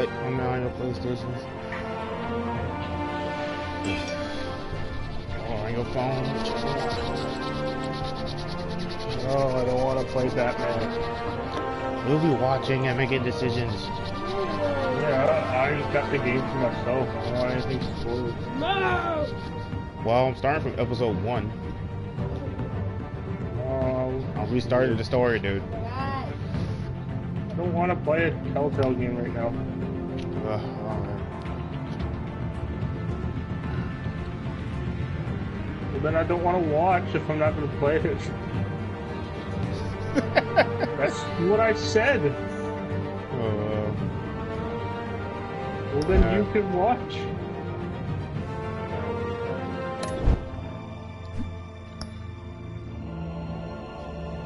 on your PlayStations. Or on your phone. Oh, I don't want to play Batman. Movie watching and making decisions. Yeah, I just got the game for myself. I don't want anything spoiled. No! Well, I'm starting from episode 1. I restarted the story, dude. I don't want to play a Telltale game right now. Alright. Well, then I don't want to watch if I'm not going to play it. That's what I said. Well, then you can watch.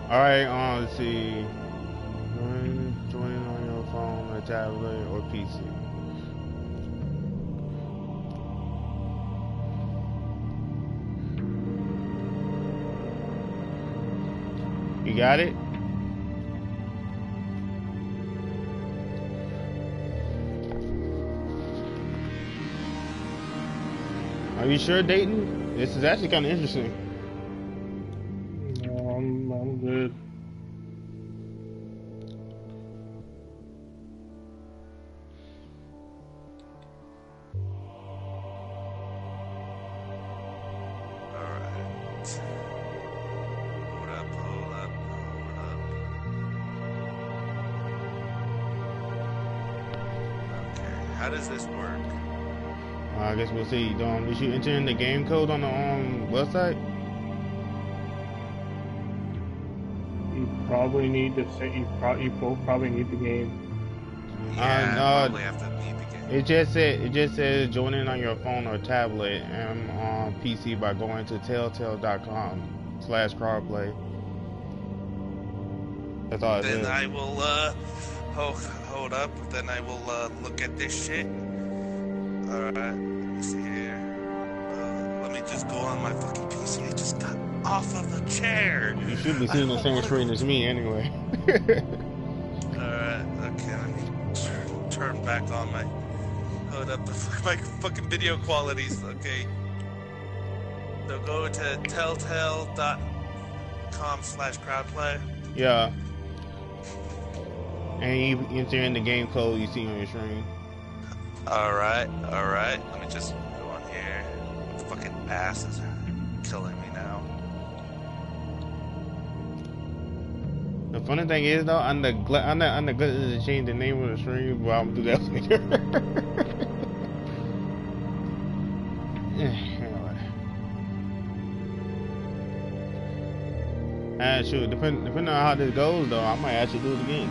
Alright, let's see. Join on your phone, or tablet, or PC. You got it? Are you sure, Dayton? This is actually kind of interesting. No, I'm good. Alright. Hold up. Okay, how does this work? I guess we'll see. Did you enter in the game code on the website? You probably need to say you both probably need the game. Yeah, probably have to need the game. It just says join in on your phone or tablet and on PC by going to telltale.com/crowdplay. That's all it is. Then I will hold up. Then I will look at this shit. Alright, let me see here. Let me just go on my fucking PC. I just got off of the chair. You should be seeing the same screen as me anyway. Alright, okay, let me turn back on my... Hold up my fucking video qualities, okay. So go to telltale.com/crowdplay. Yeah. And you enter in the game code you see on your screen. Alright. Let me just go on here. My fucking ass is killing me now. The funny thing is though, I'm neglected to change the name of the stream, but I'm gonna do that later. And shoot, depending on how this goes though, I might actually do it again.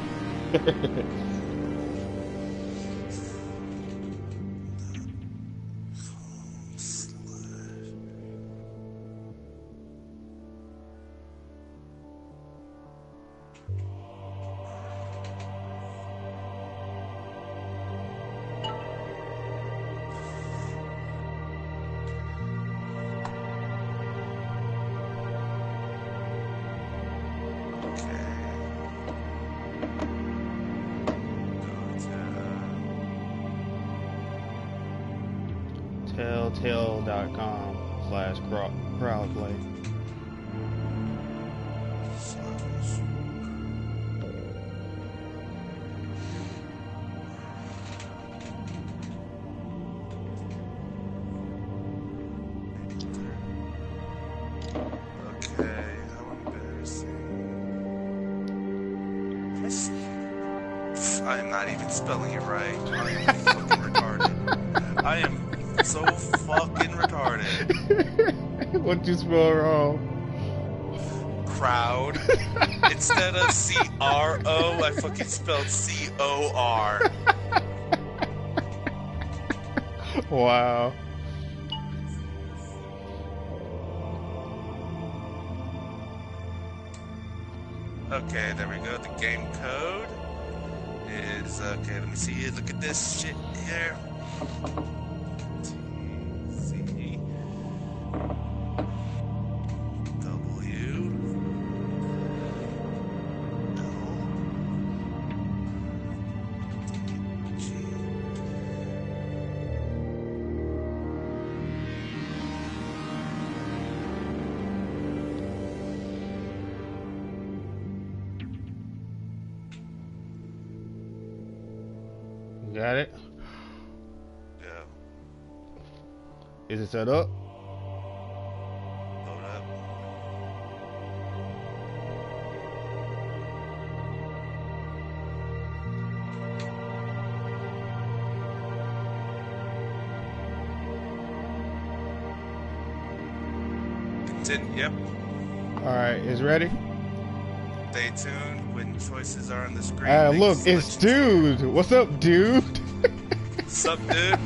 Telltale.com/crowdplay. Okay, how embarrassing. I am not even spelling it right. I am fucking retarded. I am so fucking retarded. What'd you spell wrong? Crowd. Instead of C-R-O, I fucking spelled C-O-R. Wow. Okay, there we go. The game code is... Okay, let me see. Look at this shit here. Got it? Yeah. Is it set up? Load up. Yep. Alright, is ready? Stay tuned when choices are on the screen. Look, it's dude. What's up, dude? What's up, dude?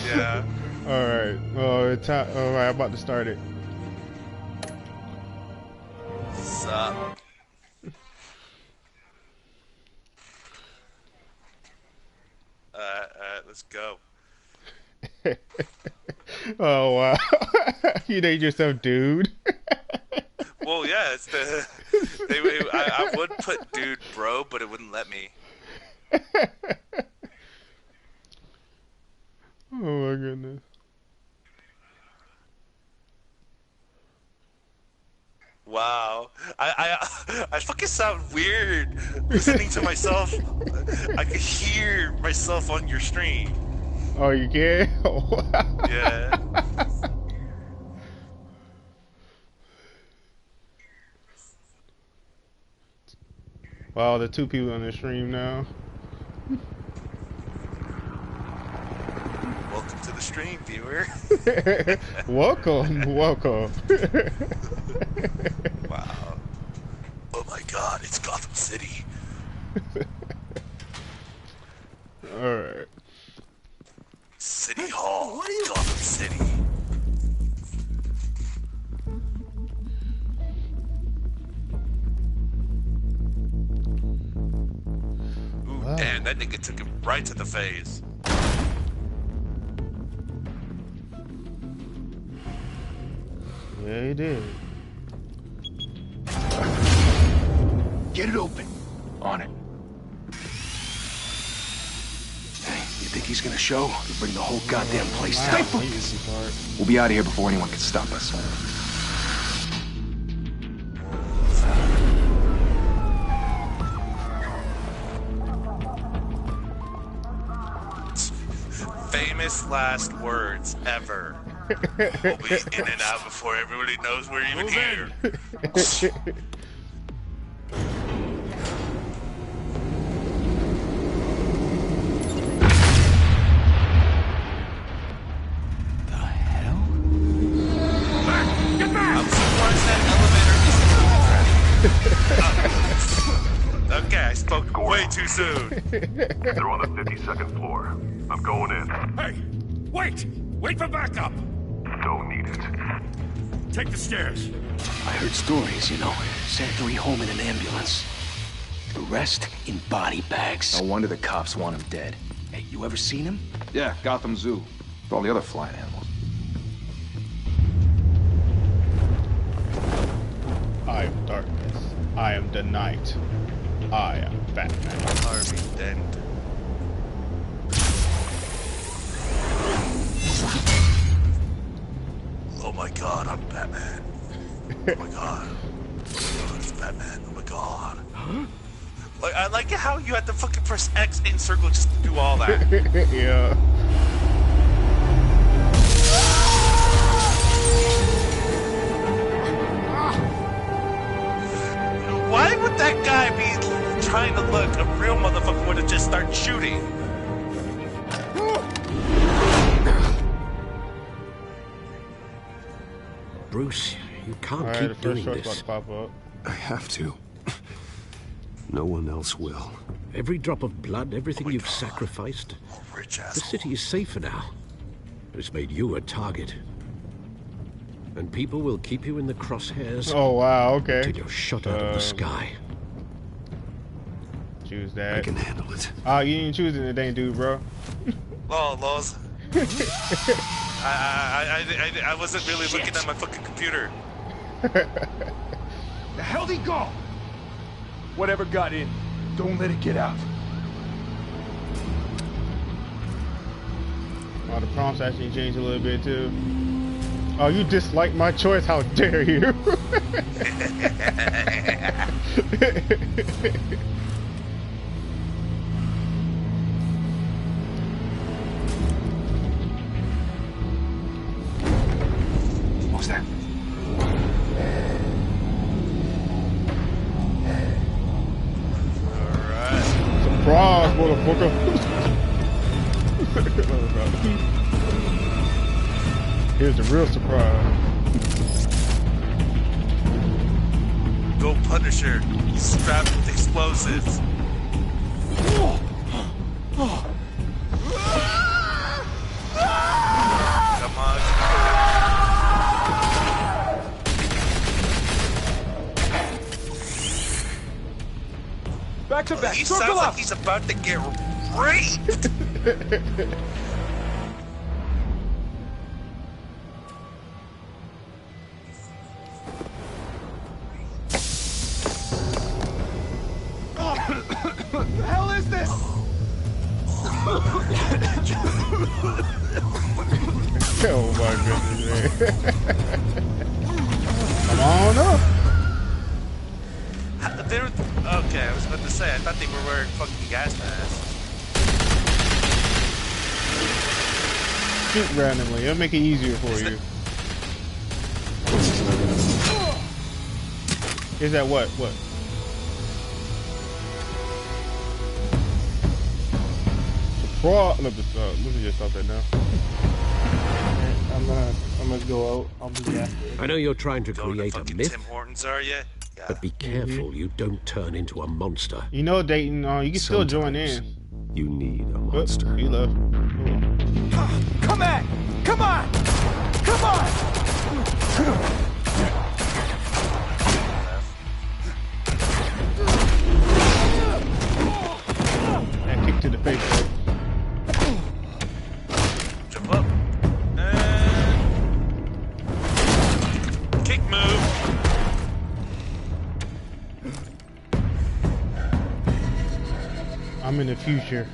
Yeah. Alright. Oh, it's time. Alright, I'm about to start it. What's up? Alright, let's go. Oh wow. You named yourself dude. Well, yeah, it's the. I would put dude, bro, but it wouldn't let me. Oh my goodness. Wow, I fucking sound weird listening to myself. I could hear myself on your stream. Oh, you can? Yeah. Wow, the two people on the stream now. Welcome to the stream, viewer. Welcome, welcome. Wow. Oh my God, it's Gotham City. Alright. City Hall, Gotham City. Ooh, Wow. damn, that nigga took him right to the face. Yeah, he did. Get it open. On it. Hey, you think he's gonna show? He'll bring the whole goddamn place down. Stay focused. We'll be out of here before anyone can stop us. Famous last words ever. We'll be in and out before everybody knows we're even here. I'm surprised that elevator isn't moving. Okay, I spoke way too soon. They're on the 52nd floor. I'm going in. Hey! Wait! Wait for backup! Don't need it. Take the stairs. I heard stories, you know. Sent 3 home in an ambulance. The rest in body bags. No wonder the cops want him dead. Hey, you ever seen him? Yeah, Gotham Zoo. With all the other flying animals. I am darkness. I am the night. I am Batman. Harvey Dent. Oh my God, I'm Batman. Oh my God. Oh, it's Batman. Oh my God. Huh? Like, I like how you had to fucking press X in circle just to do all that. Yeah. Why would that guy be trying to look? A real motherfucker would have just started shooting. Bruce, you can't Alright, the keep first doing shot's about this. to pop up. I have to. No one else will. Every drop of blood, everything you've sacrificed. Rich The asshole. city is safer now. But it's made you a target. And people will keep you in the crosshairs Oh wow, okay. until you're shot out of the sky. Choose that. I can handle it. Oh, you didn't choose it, dang dude, bro. Laws. I wasn't really looking at my fucking computer. The hell'd he go? Whatever got in, don't let it get out. Oh, the prompts actually changed a little bit too. Oh, you dislike my choice? How dare you? Surprise, motherfucker. Here's the real surprise. Go Punisher. Strapped with explosives. Come on. Back to back. He Circle sounds up. like he's about to get raped. What the hell is this? Oh my goodness, man. Come on up. Okay, I was about to say, I thought they were wearing fucking gas masks. Shoot randomly. It'll make it easier for you. Is that what? What? Let me just stop that now. I'm gonna go out. I'll be after. I know you're trying to create a myth, Tim Hortons, are you? Yeah. but be careful you don't turn into a monster. You know, Dayton, you can still join in. You need a Oops, monster. he left. Come on! Come on! Come on! And kick to the face. Jump up. And... kick move. I'm in the future.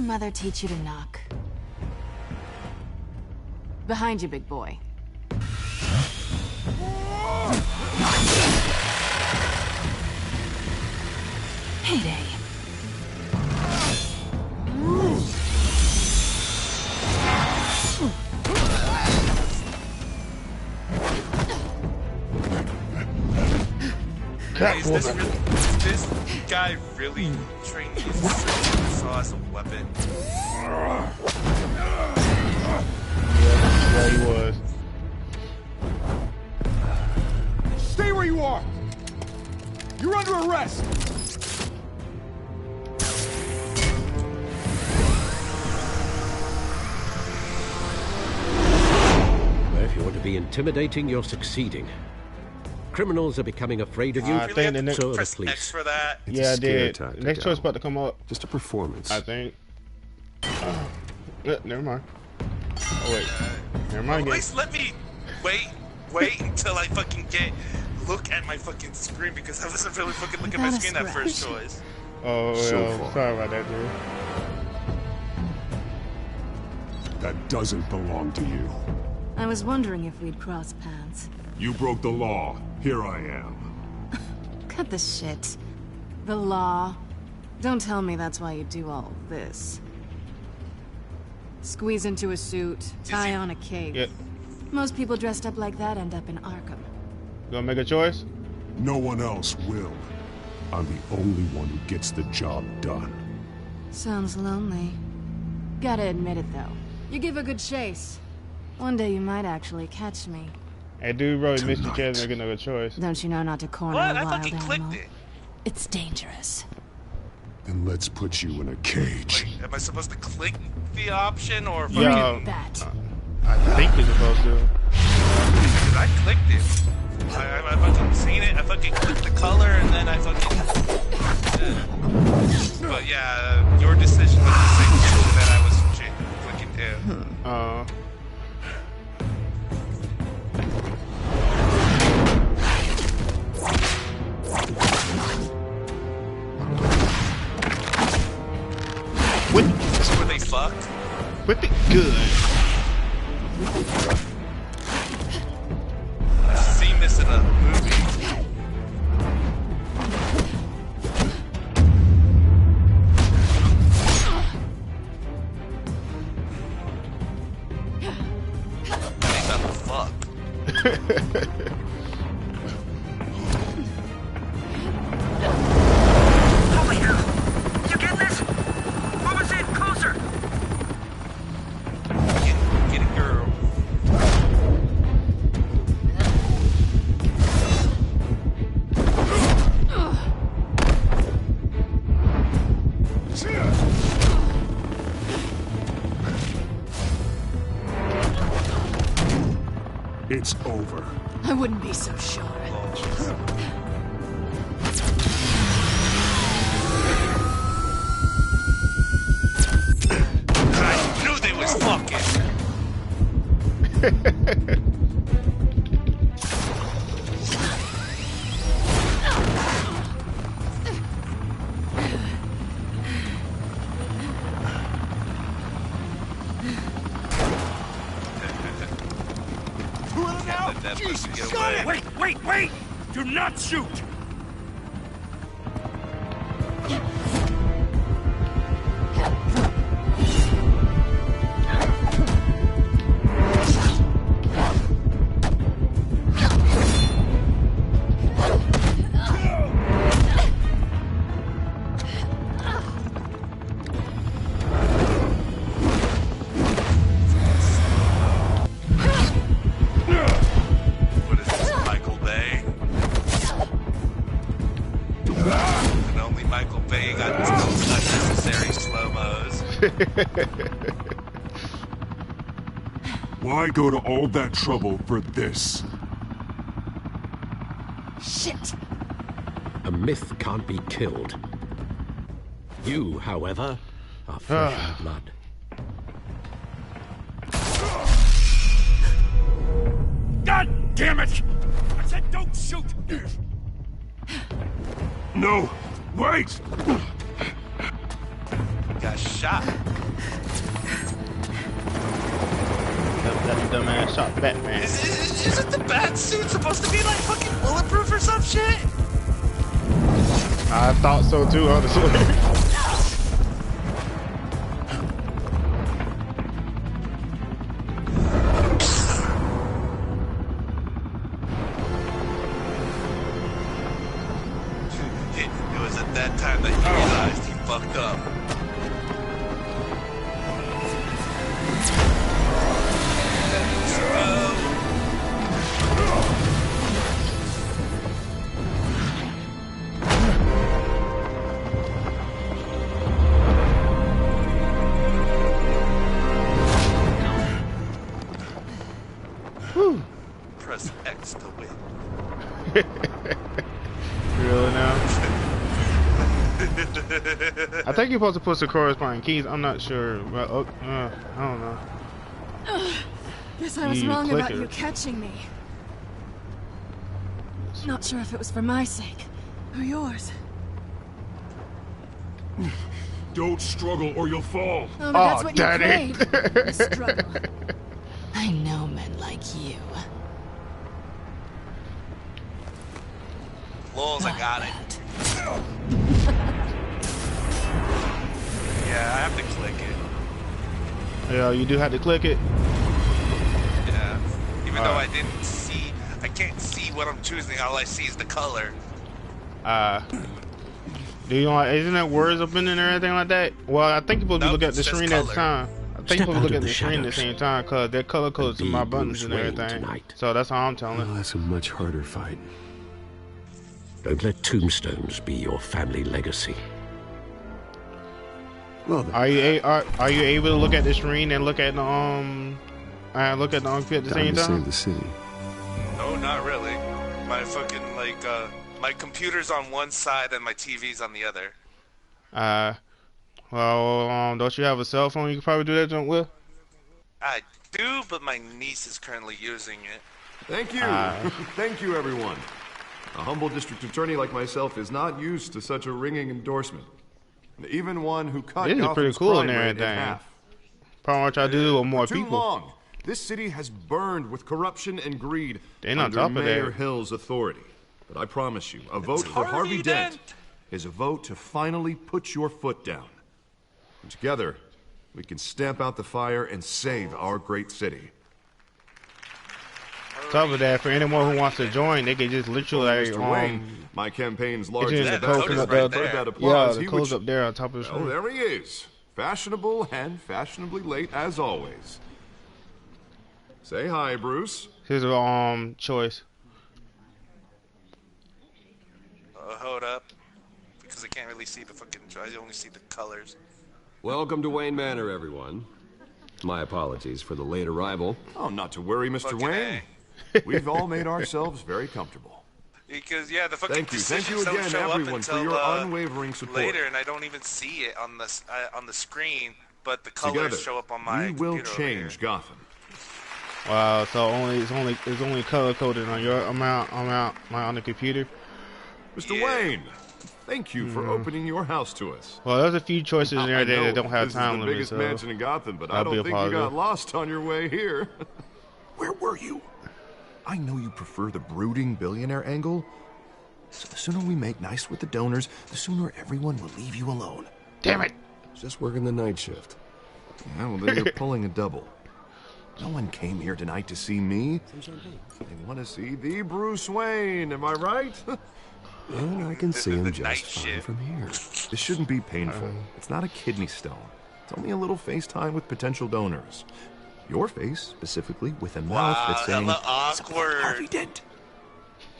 Mother teach you to knock? Behind you, big boy. Heyday. Is this guy really trained his saw as a weapon? Yeah, he was. Stay where you are! You're under arrest! Well, if you want to be intimidating, you're succeeding. Criminals are becoming afraid of you, I think the next so are the Press police. X for that. Yeah, I did. tactic, Next choice about to come up. Just a performance. I think. Never mind. Oh wait. Never mind At again. least let me wait until I fucking look at my fucking screen because I wasn't really fucking looking at my screen that first choice. Oh, So sorry about that, dude. That doesn't belong to you. I was wondering if we'd cross paths. You broke the law. Here I am. Cut the shit. The law. Don't tell me that's why you do all this. Squeeze into a suit, tie on a cape. Yep. Most people dressed up like that end up in Arkham. You gonna make a choice? No one else will. I'm the only one who gets the job done. Sounds lonely. Gotta admit it, though. You give a good chase. One day you might actually catch me. Hey, dude, really missed your chance to make another choice. Don't you know not to corner What? a I wild fucking animal? clicked it. It's dangerous. Then let's put you in a cage. Am I supposed to click the option or fucking... Yeah, That. I think you're supposed to. Because I clicked it. I fucking seen it. I fucking clicked the color and then I fucking... But yeah, your decision was the same decision that I was clicking to. That's where they fucked? With it good. I've seen this in a movie. Ain't that the fuck? Holy hell! You get this? What was it? Closer! Get it, girl. It's over. I wouldn't be so sure. I knew they was fucking. Let that pussy get away. Wait! Do not shoot! What is this, Michael Bay? And only Michael Bay got those unnecessary slow-mos. Why go to all that trouble for this? Shit! A myth can't be killed. You, however, are flesh and blood. God damn it! I said don't shoot! No! Wait! Got shot. That dumbass shot Batman. Isn't the bat suit supposed to be like fucking bulletproof or some shit? I thought so too, honestly. It was at that time that he realized he fucked up. Press X to win. Really now? I think you're supposed to put the corresponding keys. I'm not sure. Well, I don't know. Guess I was You wrong click about it. you catching me. Not sure if it was for my sake or yours. Don't struggle or you'll fall. Oh, but that's Oh, what Daddy. you crave. The struggle. I know men like you. Lols, I got it. Yeah, I have to click it. Yeah, you do have to click it. Yeah. Even though I didn't see, I can't see what I'm choosing. All I see is the color. Do you want? Isn't that words up in there and everything like that? Well, I think you're supposed to Nope, look at the it says screen at the color. time. I think Step you're supposed to out look of at the the screen at the shadows. same time because they're color codes to Be my buttons Bruce and Wayne everything. tonight. So that's how I'm telling. Well, that's a much harder fight. Don't let tombstones be your family legacy. Well, then, Are you able to look at the screen and look at the look at the at the time same to time? save the city. No, not really. My fucking My computer's on one side and my TV's on the other. Well, don't you have a cell phone you can probably do that jump with? I do, but my niece is currently using it. Thank you. Thank you, everyone. A humble district attorney like myself is not used to such a ringing endorsement. Even one who cut Gotham's crime rate in half. Probably what I do with more too people. Long, this city has burned with corruption and greed on under top of Mayor that. Hill's authority. But I promise you, a vote for Harvey Dent is a vote to finally put your foot down. And together, we can stamp out the fire and save our great city. Top of that, for anyone who wants to join, they can just literally Mr. Wayne, my campaign's largest the code investor, up heard that yeah, applause. the code's up there on top of the screen. Oh, there he is. Fashionable and fashionably late as always. Say hi, Bruce. Here's a choice. Hold up, because I can't really see the fucking. I only see the colors. Welcome to Wayne Manor, everyone. My apologies for the late arrival. Oh, not to worry, Mr. Fucking Wayne. We've all made ourselves very comfortable. Because yeah, the fucking Thank you again, show up everyone, for until, your unwavering support. later, and I don't even see it on the screen, but the colors Together, show up on my. we will computer change Gotham. Wow, so it's only color coded on your on the computer. Mr. Wayne, thank you for opening your house to us. Well, there's a few choices in there that don't have this time is the limits. biggest So mansion in Gotham, but I don't think you got lost on your way here. Where were you? I know you prefer the brooding billionaire angle. So the sooner we make nice with the donors, the sooner everyone will leave you alone. Damn it! Just working the night shift. Yeah, well, then you're pulling a double. No one came here tonight to see me. They want to see the Bruce Wayne, am I right? And I can see him just fine from here. This shouldn't be painful. It's not a kidney stone. It's only a little FaceTime with potential donors. Your face, specifically, with a mouth that's saying, awkward. Harvey Dent.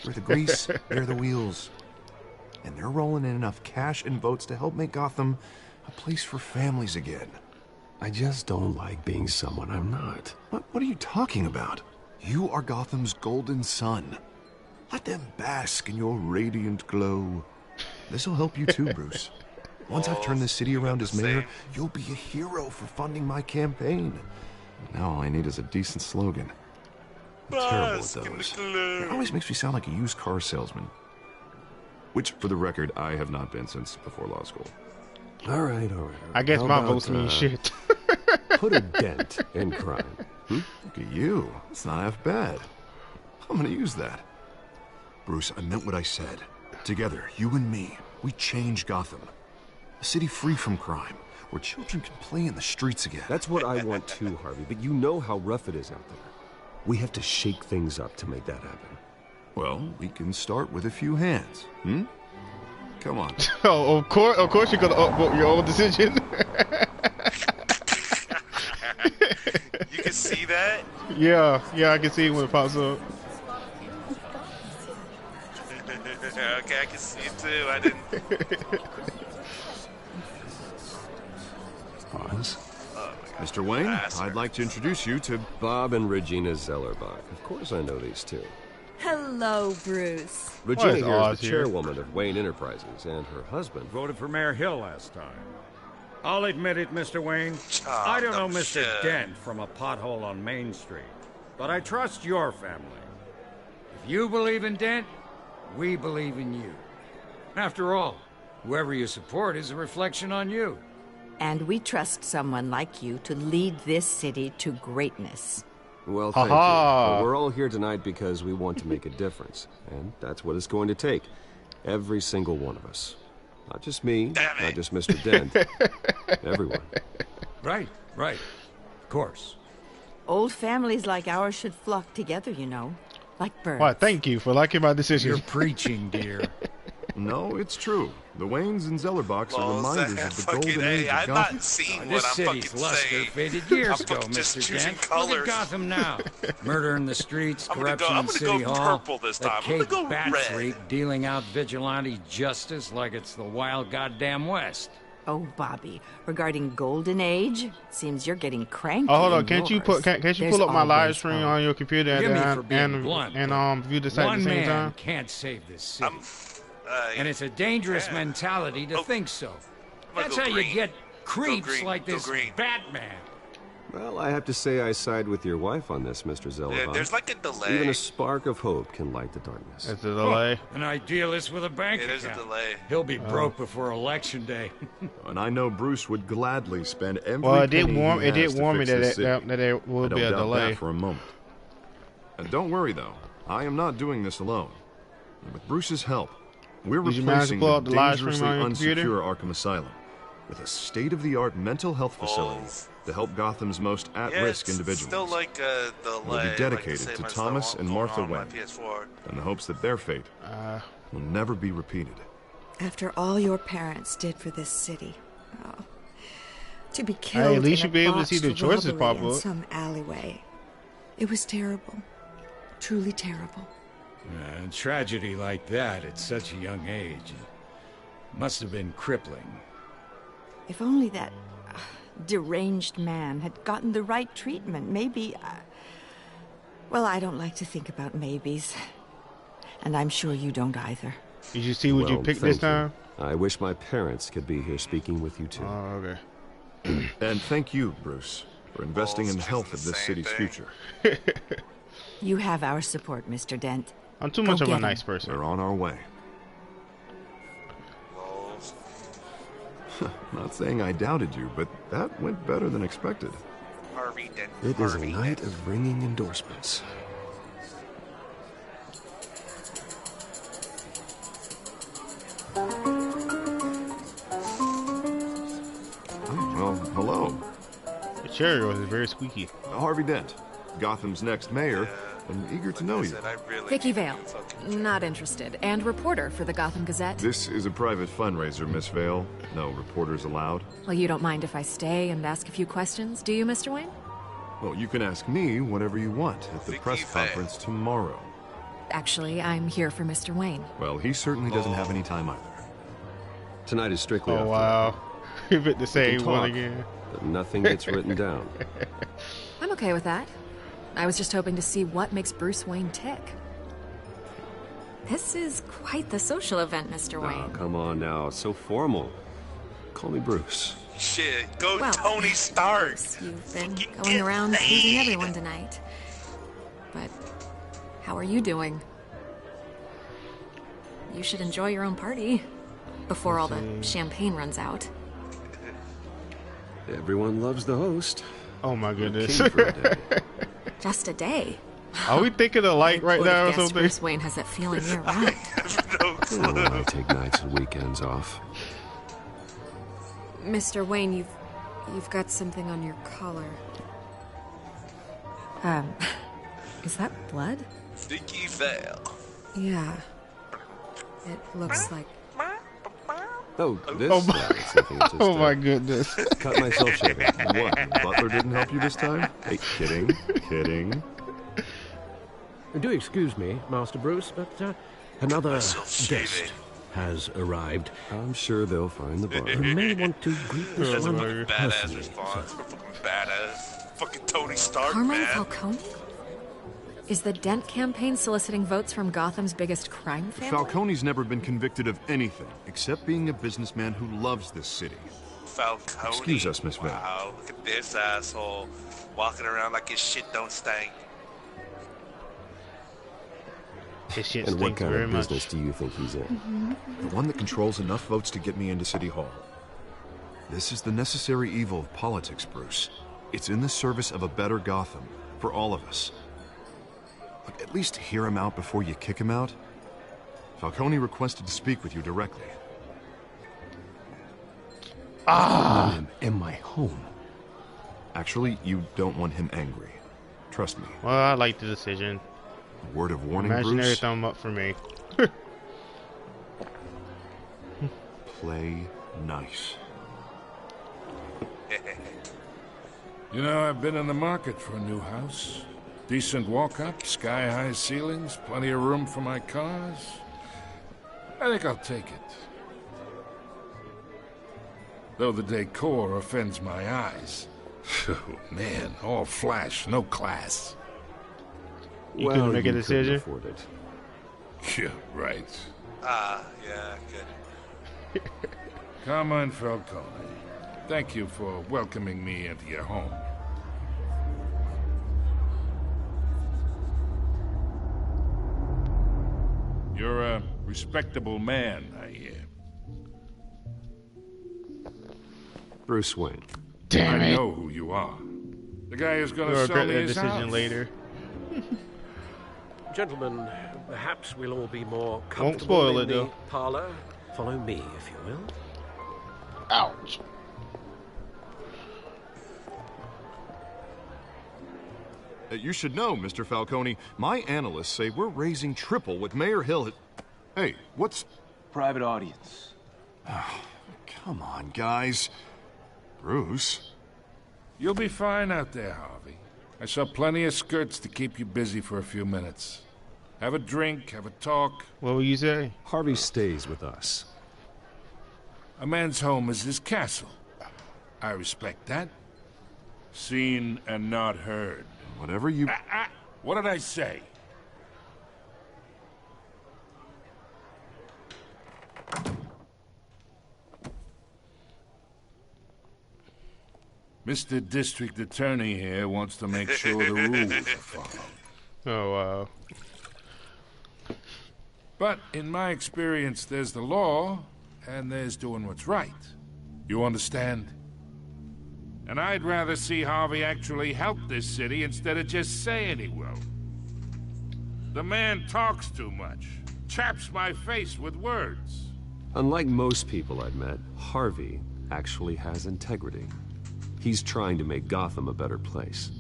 We're the grease, they're the wheels. And they're rolling in enough cash and votes to help make Gotham a place for families again. I just don't like being someone I'm not. What are you talking about? You are Gotham's golden sun. Let them bask in your radiant glow. This'll help you too, Bruce. Once I've turned this city around as mayor, you'll be a hero for funding my campaign. Now all I need is a decent slogan. I'm terrible at those. It always makes me sound like a used car salesman. Which, for the record, I have not been since before law school. All right. I guess my votes mean shit. Put a dent in crime. Look at you. It's not half bad. I'm gonna use that. Bruce, I meant what I said. Together, you and me, we change Gotham. A city free from crime, where children can play in the streets again. That's what I want too, Harvey, but you know how rough it is out there. We have to shake things up to make that happen. Well, we can start with a few hands, Come on. Oh, of course you're gonna upvote your own decision. You can see that? Yeah, I can see it when it pops up. Okay, I can see it too. I didn't. Pause. Mr. Wayne, I'd like to introduce you to Bob and Regina Zellerbach. Of course I know these two. Hello, Bruce. Regina here is the chairwoman of Wayne Enterprises, and her husband voted for Mayor Hill last time. I'll admit it, Mr. Wayne. I don't know Mr. Dent from a pothole on Main Street, but I trust your family. If you believe in Dent, we believe in you. After all, whoever you support is a reflection on you. And we trust someone like you to lead this city to greatness. Well, thank you. But we're all here tonight because we want to make a difference. And that's what it's going to take. Every single one of us. Not just me, not just Mr. Dent. Everyone. Right. Of course. Old families like ours should flock together, you know. Like birds. Why, thank you for liking my decision. You're preaching, dear. No, it's true. The Waynes and Zellerbachs are reminders of the golden age of I'm Gotham. not seeing This what I'm fucking city's luster saying. faded years ago, just Mr. choosing Dent. colors. Look at Gotham now. Murder in the streets, I'm gonna corruption in City go Hall. purple this The time. I'm gonna cake go bat red. freak dealing out vigilante justice like it's the wild goddamn West. Oh, Bobby, regarding Golden Age, seems you're getting cranky. Oh, hold on. Can't you pull up my live stream on your computer Forgive me for being and blunt, view the site at one the same man time? can't save this city. And it's a dangerous mentality to think so. That's how you get creeps like this Batman. Well, I have to say I side with your wife on this, Mr. Zelivon. Yeah, there's like a delay. Even a spark of hope can light the darkness. It's a delay. An idealist with a bank account. It is a delay. He'll be broke before Election Day. And I know Bruce would gladly spend every Well, it did penny warn he has to me fix this that city. there will be a I don't doubt delay. that for a moment. And don't worry, though. I am not doing this alone. With Bruce's help, we're Did you manage to replacing pull the up the live stream dangerously on your computer? unsecure Arkham Asylum with a state-of-the-art mental health facility to help Gotham's most at-risk individuals. Still like delay. Will be dedicated like to Thomas and Martha Wayne, PS4. in the hopes that their fate will never be repeated. After all your parents did for this city, to be killed at least in you'll be able to see the botched choices robbery pop in up. some alleyway. It was terrible. Truly terrible. A tragedy like that at such a young age must have been crippling. If only that deranged man had gotten the right treatment, maybe... well, I don't like to think about maybes. And I'm sure you don't either. Did you see what you picked this time? I wish my parents could be here speaking with you, too. Oh, okay. And thank you, Bruce, for investing in the health of this city's future. You have our support, Mr. Dent. I'm too much of a nice person. We're on our way. Not saying I doubted you, but that went better than expected. It is a night of ringing endorsements. Well, hello. The cherry was very squeaky. Harvey Dent, Gotham's next mayor, and eager to know you. Vicky Vale, not interested, and reporter for the Gotham Gazette. This is a private fundraiser, Miss Vale. No reporters allowed. Well, you don't mind if I stay and ask a few questions, do you, Mr. Wayne? Well, you can ask me whatever you want at the press conference tomorrow. Actually, I'm here for Mr. Wayne. Well, he certainly doesn't have any time either. Tonight is strictly Oh, wow. You bit the same one again. But nothing gets written down. I'm okay with that. I was just hoping to see what makes Bruce Wayne tick. This is quite the social event, Mr. Oh, Wayne. come on now. It's so formal. Call me Bruce. Shit, go Well, Tony Stark. You've been going around teasing everyone tonight. But how are you doing? You should enjoy your own party before all the champagne runs out. Everyone loves the host. Oh my goodness. King for a day. Just a day. Are we thinking alike right Would've now or guessed something? Bruce Wayne has that feeling year round. Oh, I take nights and weekends off. Mr. Wayne, you've got something on your collar. Is that blood? Vicky Vale. Yeah. It looks like... Oh, this Oh, is nothing. It's just, oh my goodness. Cut myself shaving. What, Butler didn't help you this time? Hey, kidding, kidding. Do excuse me, Master Bruce, but another guest has arrived. I'm sure they'll find the bar. You may want to greet this That's a one fucking badass personally. response. Fucking badass. Fucking Tony Stark, Carmine man. Falcone? Is the Dent campaign soliciting votes from Gotham's biggest crime family? Falcone's never been convicted of anything except being a businessman who loves this city. Falcone. Excuse us, Miss Vale. Wow, look at this asshole. Walking around like his shit don't stink. His shit And what stinks kind very of much. business do you think he's in? The one that controls enough votes to get me into City Hall. This is the necessary evil of politics, Bruce. It's in the service of a better Gotham, for all of us. Look, at least hear him out before you kick him out. Falcone requested to speak with you directly. I am in my home. Actually, you don't want him angry. Trust me. Well, I like the decision. A word of warning, Imaginary Bruce. thumb up for me. Play nice. You know, I've been in the market for a new house. Decent walk-up, sky-high ceilings, plenty of room for my cars. I think I'll take it. Though the decor offends my eyes. Oh, man, all flash, no class. You couldn't make a decision? Afford it. Yeah, right. Yeah, good. Carmine Falcone, thank you for welcoming me into your home. You're a respectable man, I hear. Bruce Wayne. Damn it. I know who you are. The guy who's going to We'll sell regret me that his decision house. later. Gentlemen, perhaps we'll all be more Won't comfortable spoil in it, the though. parlor. Follow me, if you will. Ouch. You should know, Mr. Falcone, my analysts say we're raising triple what Mayor Hill had... Hey, what's... Private audience. Oh, come on, guys. Bruce? You'll be fine out there, Harvey. I saw plenty of skirts to keep you busy for a few minutes. Have a drink, have a talk. What will you say? Harvey stays with us. A man's home is his castle. I respect that. Seen and not heard. Whatever you... What did I say? Mr. District Attorney here wants to make sure the rules are followed. Oh, wow. But in my experience, there's the law, and there's doing what's right. You understand? And I'd rather see Harvey actually help this city instead of just saying he will. The man talks too much. Chaps my face with words. Unlike most people I've met, Harvey actually has integrity. He's trying to make Gotham a better place.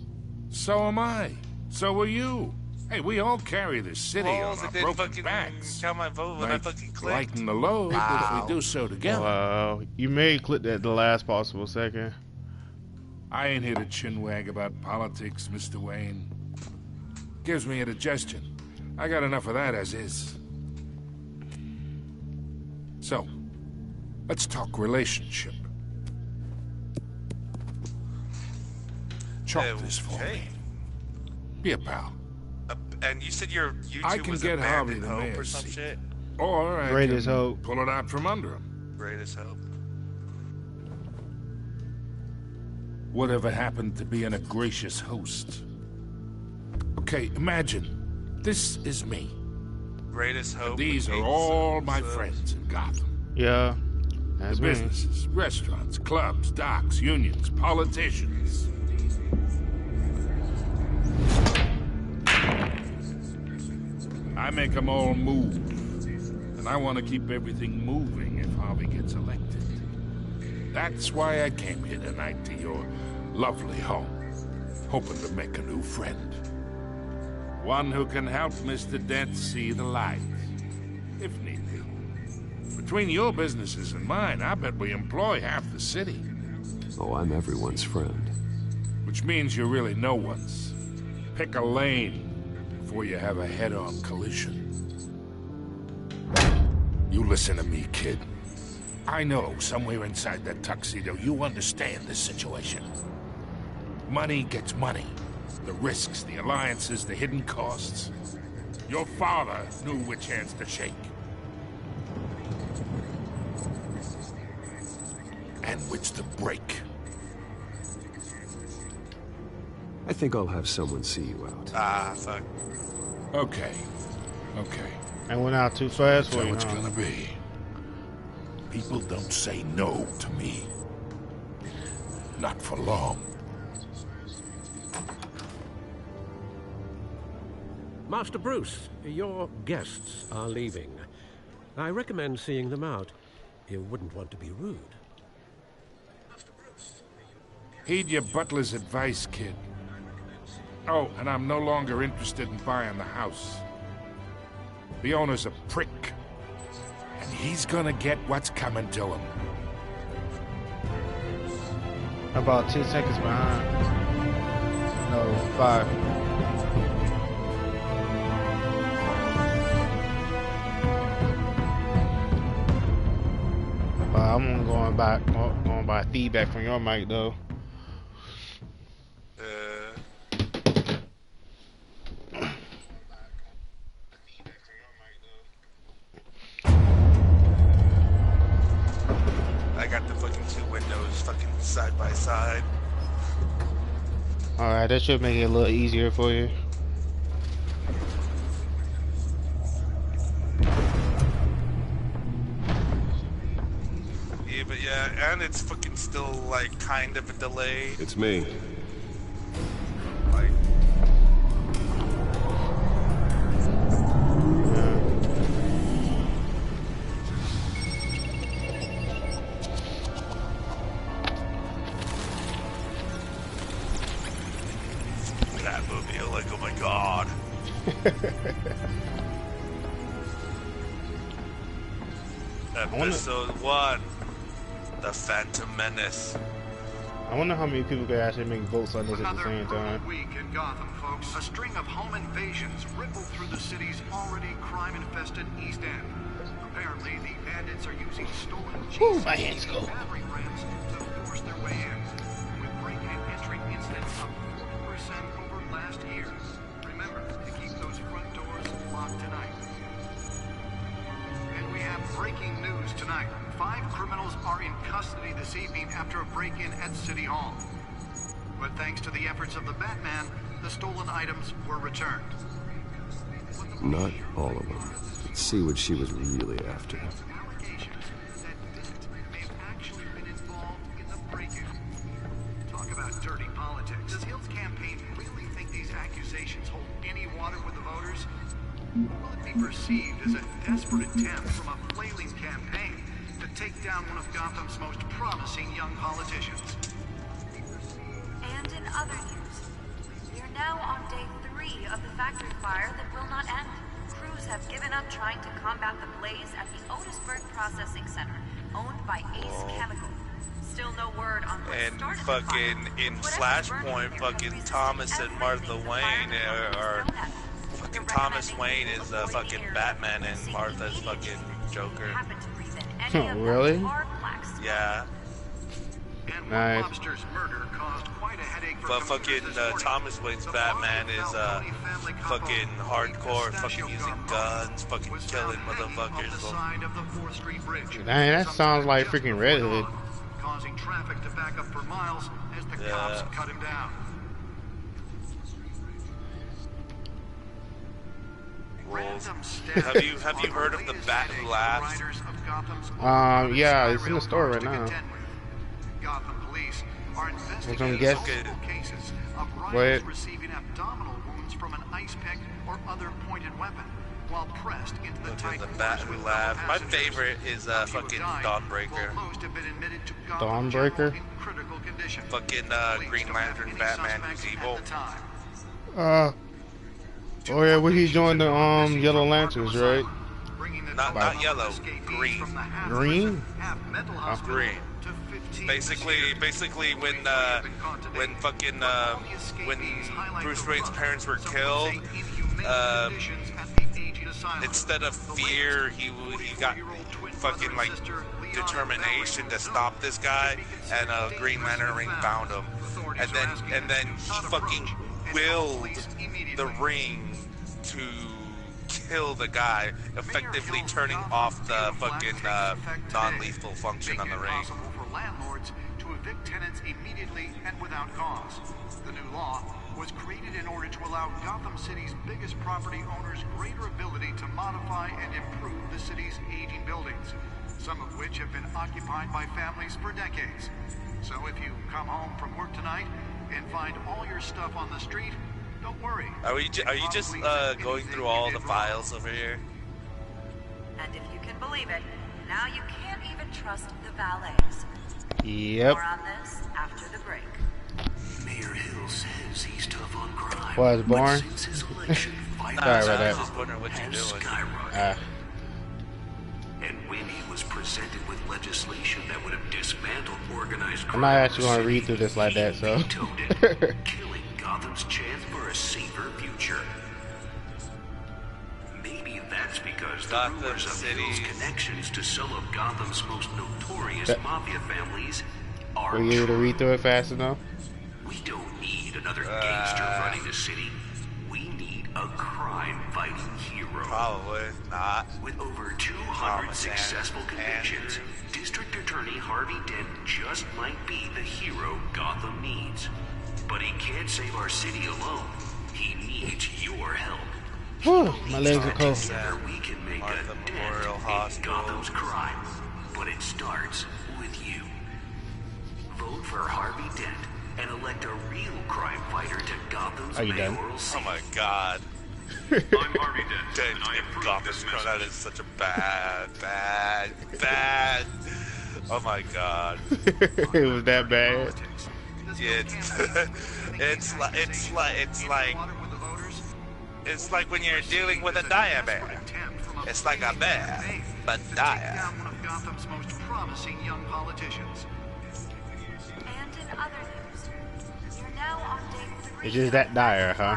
So am I. So are you. Hey, we all carry this city Balls, on our I didn't broken fucking backs. count my vote when I Might fucking clicked. lighten the load if we do so together. Wow. You may click at the last possible second. I ain't here to chinwag about politics, Mr. Wayne. Gives me indigestion. I got enough of that as is. So, let's talk relationship. Chalk this for me. Be a pal. And you said your YouTube I can was get Harvey Abandoned the Hope or mayor's some seat. shit? Or I Greatest can hope. pull it out from under him. Greatest hope. Whatever happened to being a gracious host? Okay, imagine. This is me. Greatest hope. And these are all my friends in Gotham. Yeah. That's The me. businesses, restaurants, clubs, docks, unions, politicians. I make them all move. And I want to keep everything moving if Harvey gets elected. That's why I came here tonight to your lovely home, hoping to make a new friend. One who can help Mr. Dent see the light, if need be. Between your businesses and mine, I bet we employ half the city. Oh, I'm everyone's friend. Which means you're really no one's. Pick a lane before you have a head-on collision. You listen to me, kid. I know somewhere inside that tuxedo you understand this situation. Money gets money. The risks, the alliances, the hidden costs. Your father knew which hands to shake. And which to break. I think I'll have someone see you out. Ah, fuck. Okay. Okay. I went out too fast for That's you, how it's huh? gonna be. People don't say no to me. Not for long. Master Bruce, your guests are leaving. I recommend seeing them out. You wouldn't want to be rude. Heed your butler's advice, kid. Oh, and I'm no longer interested in buying the house. The owner's a prick. And he's gonna get what's coming to him. About 10 seconds behind. No, 5. I'm going by feedback from your mic though. got the fucking two windows fucking side by side. Alright, that should make it a little easier for you. Yeah, but yeah, and it's fucking still like kind of a delay. It's me. Like, Batmobile, like, oh my god. Episode 1, The Phantom Menace. I wonder how many people could actually make votes on this at the same time. Week in Gotham, folks. A string of home invasions rippled through the city's already crime-infested East End. Apparently, the bandits are using stolen jeeps and battering rams to force their way in, with break-and-entry incidents up 40% over last year. Remember to keep those front doors locked tonight. And we have breaking news tonight. 5 criminals are in custody this evening after a break-in at City Hall. But thanks to the efforts of the Batman, the stolen items were returned. Not all of them. Let's see what she was really after. Allegations that Dent may have actually been involved in the break-in. Talk about dirty politics. Does Hill's campaign really think these accusations hold any water with the voters? Will it be perceived as a desperate attempt from a flailing campaign to take down one of Gotham's most promising young politicians? And in other news, we are now on day 3 of the factory fire that will not end. Crews have given up trying to combat the blaze at the Otisburg Processing Center, owned by Ace Chemical. Still no word on what And started fucking the fire. in Flashpoint, fucking Thomas and Martha Wayne are fucking Thomas Wayne is fucking Batman and Martha's fucking Joker. Oh, really? Yeah. Nice. But fucking Thomas Wayne's Batman is fucking hardcore, fucking using guns, fucking killing motherfuckers. Dang, that sounds like freaking Red Hood. Causing traffic to back up for miles as the cops cut him down. Have you heard of the Bat Who Laughs? Yeah, it's in the store right now. Gotham police are Which I'm investigating guessing. multiple cases of What? rioters receiving abdominal wounds from an ice pick or other pointed weapon while pressed into the tight The Bat Who Laughs. My favorite is fucking Dawnbreaker. Dawnbreaker? Fucking Green Lantern Batman who's evil. Oh yeah, well he's joined the Yellow Lanterns, right? Not yellow, green. Green? Green. Basically when fucking when Bruce Wayne's parents were killed, instead of fear, he got fucking like determination to stop this guy, and a Green Lantern ring found him, and then he fucking willed the ring to kill the guy, effectively turning off the fucking non-lethal function on the ring. For landlords to evict tenants immediately and without cause. The new law was created in order to allow Gotham City's biggest property owners greater ability to modify and improve the city's aging buildings, some of which have been occupied by families for decades. So if you come home from work tonight and find all your stuff on the street, don't worry. Are you just going through all the files over here? And if you can believe it, now you can't even trust the valets. Yep. More on this after the break. Mayor Hill says he's tough on crime. Was born? Since his election, Sorry about that. I was just wondering what you're doing. And when he was presented with legislation that would have dismantled organized crime, I'm not actually going to read through this like that, so. killing Gotham's chance for a safer future. Maybe that's because the rumors of Hill's connections to some of Gotham's most notorious mafia families are Were you able to read through it fast enough? We don't need another gangster running the city. We need a crime-fighting hero. growing. Probably not. With over 200 successful convictions, District Attorney Harvey Dent just might be the hero Gotham needs. But he can't save our city alone. He needs your help. Whew, my legs are cold. Together we can make a dent in Gotham's crime. But it starts with you. Vote for Harvey Dent and elect a real crime fighter to Gotham's mayoral seat. Oh my god. I'm Harvey Dent, Dent and I in approve Gotham's this crime. message. That is such a bad. Oh my god. It was that bad. It's like when you're dealing with a dire bear. It's like a bear, but dire. One of Gotham's most promising young politicians. And in other news, you're now on day 3. It's just that dire, huh?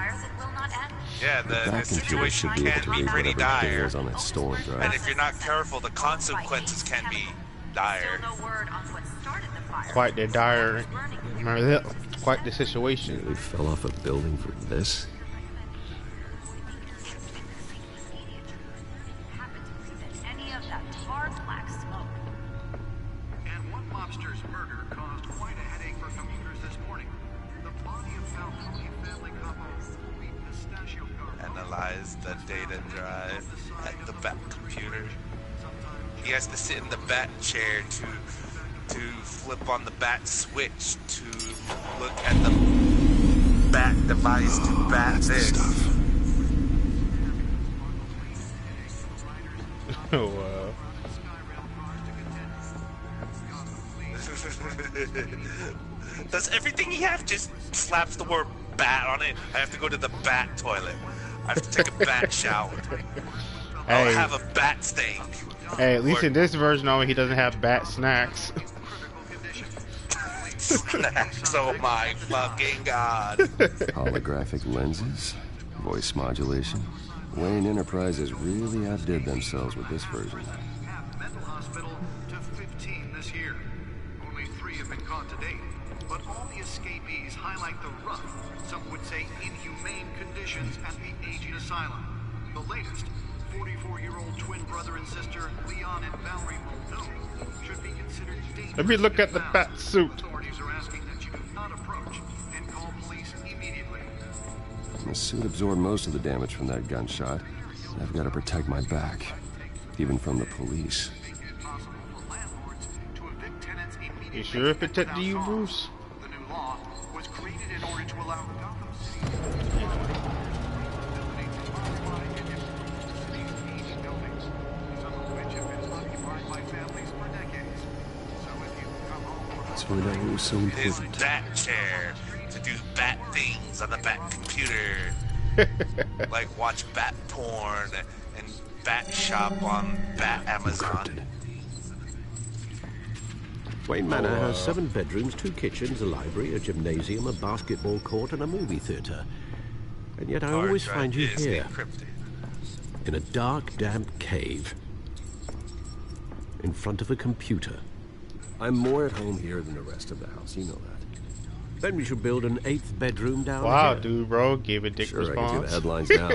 Yeah, the situation should be able can to be read pretty whatever dire. appears on that storm drive. And if you're not careful, the consequences can be dire. Quite the dire. Quite the situation. We fell off a building for this. And one mobster's murder caused quite a headache for commuters this morning. The body of Falcone family couple Louis Pistachio Garbo. Analyze the data drive at the Bat computer. He has to sit in the Bat chair to flip on the Bat switch to look at the Bat device to bat this. Oh wow. Does everything he have just slaps the word bat on it? I have to go to the Bat toilet. I have to take a Bat shower. I'll Hey. have a Bat steak. Hey, at least in this version of it, he doesn't have bat snacks. Snacks, oh my fucking god. Holographic lenses, voice modulation. Wayne Enterprises really outdid themselves with this version. Mental hospital to 15 this year. Only 3 have been caught to date. But all the escapees highlight the rough, some would say inhumane conditions at the aging asylum. The latest, 44-year-old twin brother and sister Leon and Valerie Muldoon should be considered dangerous. Let me look at the bat suit. Authorities are asking that you do not approach and call police immediately. The suit absorbed most of the damage from that gunshot. I've got to protect my back, even from the police. You sure it protected you, Bruce? The new law was created in order to allow Gotham City buildings, some of which have been occupied by families for decades. So if you come home, Let's find out what was so His important. Bat chair to do Bat things on the Bat computer. Like watch Bat porn and Bat shop on Bat Amazon. Wayne Manor has 7 bedrooms, 2 kitchens, a library, a gymnasium, a basketball court, and a movie theater. And yet I always find you here, in a dark, damp cave, in front of a computer. I'm more at home here than the rest of the house, you know that. Then we should build an 8th bedroom down Wow, here. dude, bro, gave a dick Sure, response. I can see the headlines now.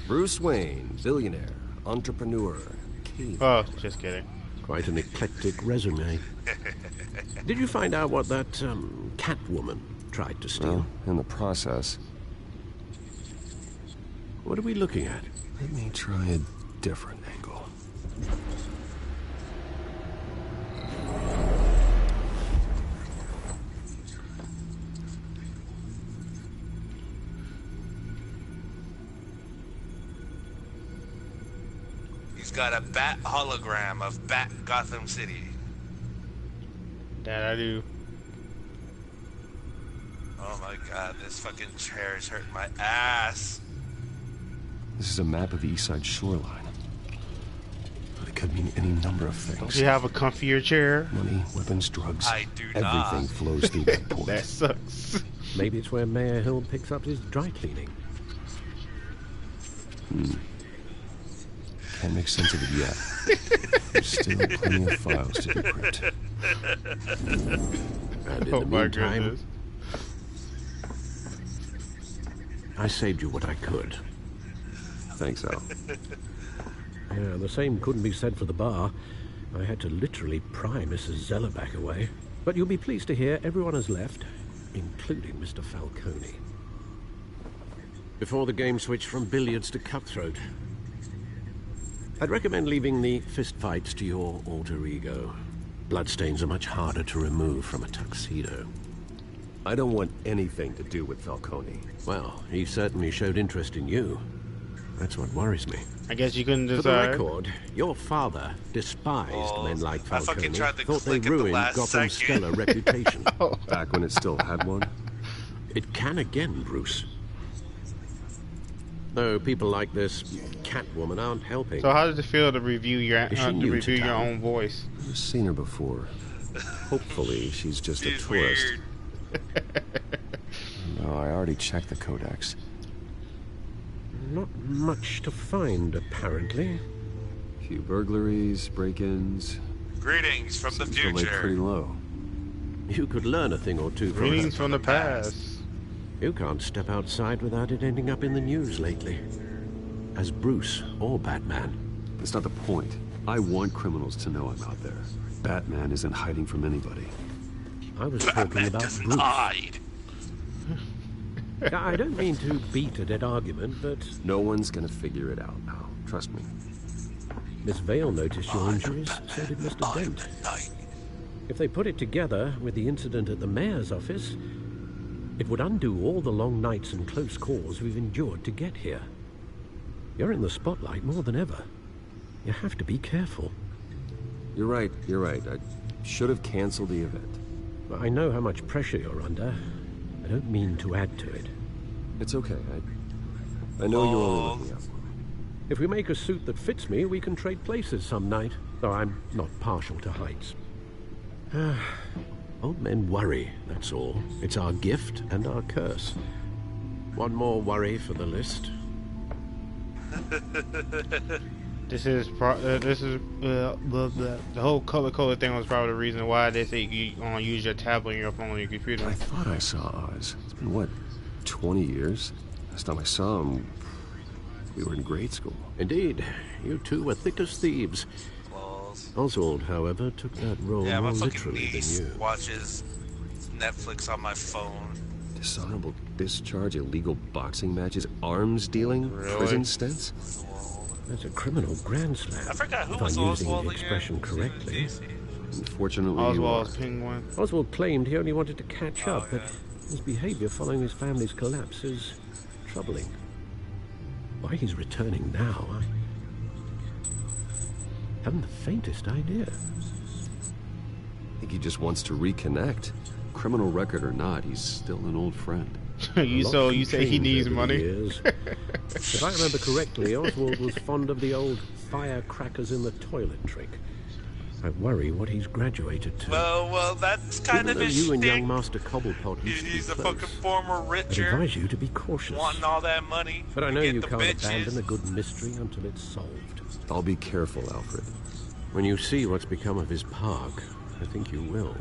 Bruce Wayne, billionaire, entrepreneur, king. Oh, just kidding. Quite an eclectic resume. Did you find out what that Catwoman tried to steal? Well, in the process. What are we looking at? Let me try a different angle. He's got a Bat hologram of Bat Gotham City. That I do. Oh my god, this fucking chair is hurting my ass. This is a map of the East Side shoreline. It could mean any number of things. Don't you have a comfier chair? Money, weapons, drugs. I do Everything not. flows through that point. That sucks. Maybe it's where Mayor Hill picks up his dry cleaning. Can't make sense of it yet. There's still plenty of files to decrypt. And in Oh the my meantime, goodness. I saved you what I could. Thanks, Al. Yeah, the same couldn't be said for the bar. I had to literally pry Mrs. Zellerback away. But you'll be pleased to hear everyone has left, including Mr. Falcone. Before the game switched from billiards to cutthroat. I'd recommend leaving the fistfights to your alter ego. Bloodstains are much harder to remove from a tuxedo. I don't want anything to do with Falcone. Well, he certainly showed interest in you. That's what worries me. I guess you couldn't decide. For the record, your father despised men like Falcone, thought they ruined Gotham's stellar reputation. Back when it still had one? It can again, Bruce. Though people like this Catwoman aren't helping. So how does it feel to review your own voice? I've seen her before. Hopefully, she's just a tourist. No, I already checked the codex. Not much to find, apparently. A few burglaries, break-ins. Greetings from the future. Seems to lay pretty low. You could learn a thing or two from Greetings from the past. You can't step outside without it ending up in the news lately. As Bruce or Batman. That's not the point. I want criminals to know I'm out there. Batman isn't hiding from anybody. I was talking about Bruce. Hide. I don't mean to beat a dead argument, but... No one's gonna figure it out now. Trust me. Miss Vale noticed your injuries, so did Mr. Dent. If they put it together with the incident at the mayor's office, it would undo all the long nights and close calls we've endured to get here. You're in the spotlight more than ever. You have to be careful. You're right. I should have canceled the event. I know how much pressure you're under. I don't mean to add to it. It's okay. I know you're only looking up. If we make a suit that fits me, we can trade places some night. Though I'm not partial to heights. Old men worry, that's all. It's our gift and our curse. One more worry for the list. The whole color code thing was probably the reason why they say you use your tablet and your phone on your computer. I thought I saw Oz. It's been, what, 20 years? Last time I saw him, we were in grade school. Indeed. You two were thick as thieves. Oswald, however, took that role more literally than you. Watches Netflix on my phone. Dishonorable discharge, illegal boxing matches, arms dealing, prison stints? That's a criminal grand slam. I forgot who if was I'm using Oswald the expression correctly. Unfortunately, Oswald's penguin. Oswald claimed he only wanted to catch up, but his behavior following his family's collapse is troubling. Why he's returning now, I haven't the faintest idea. I think he just wants to reconnect. Criminal record or not, he's still an old friend. You say he needs money? If I remember correctly, Oswald was fond of the old firecrackers in the toilet trick. I worry what he's graduated to. Well, that's kind of his you and shtick. young Master Cobblepot He's a close. fucking former I'd Richard. advise you to be cautious. Wanting all that money. But I know get you the can't bitches. abandon a good mystery until it's solved. I'll be careful, Alfred. When you see what's become of his park, I think you will.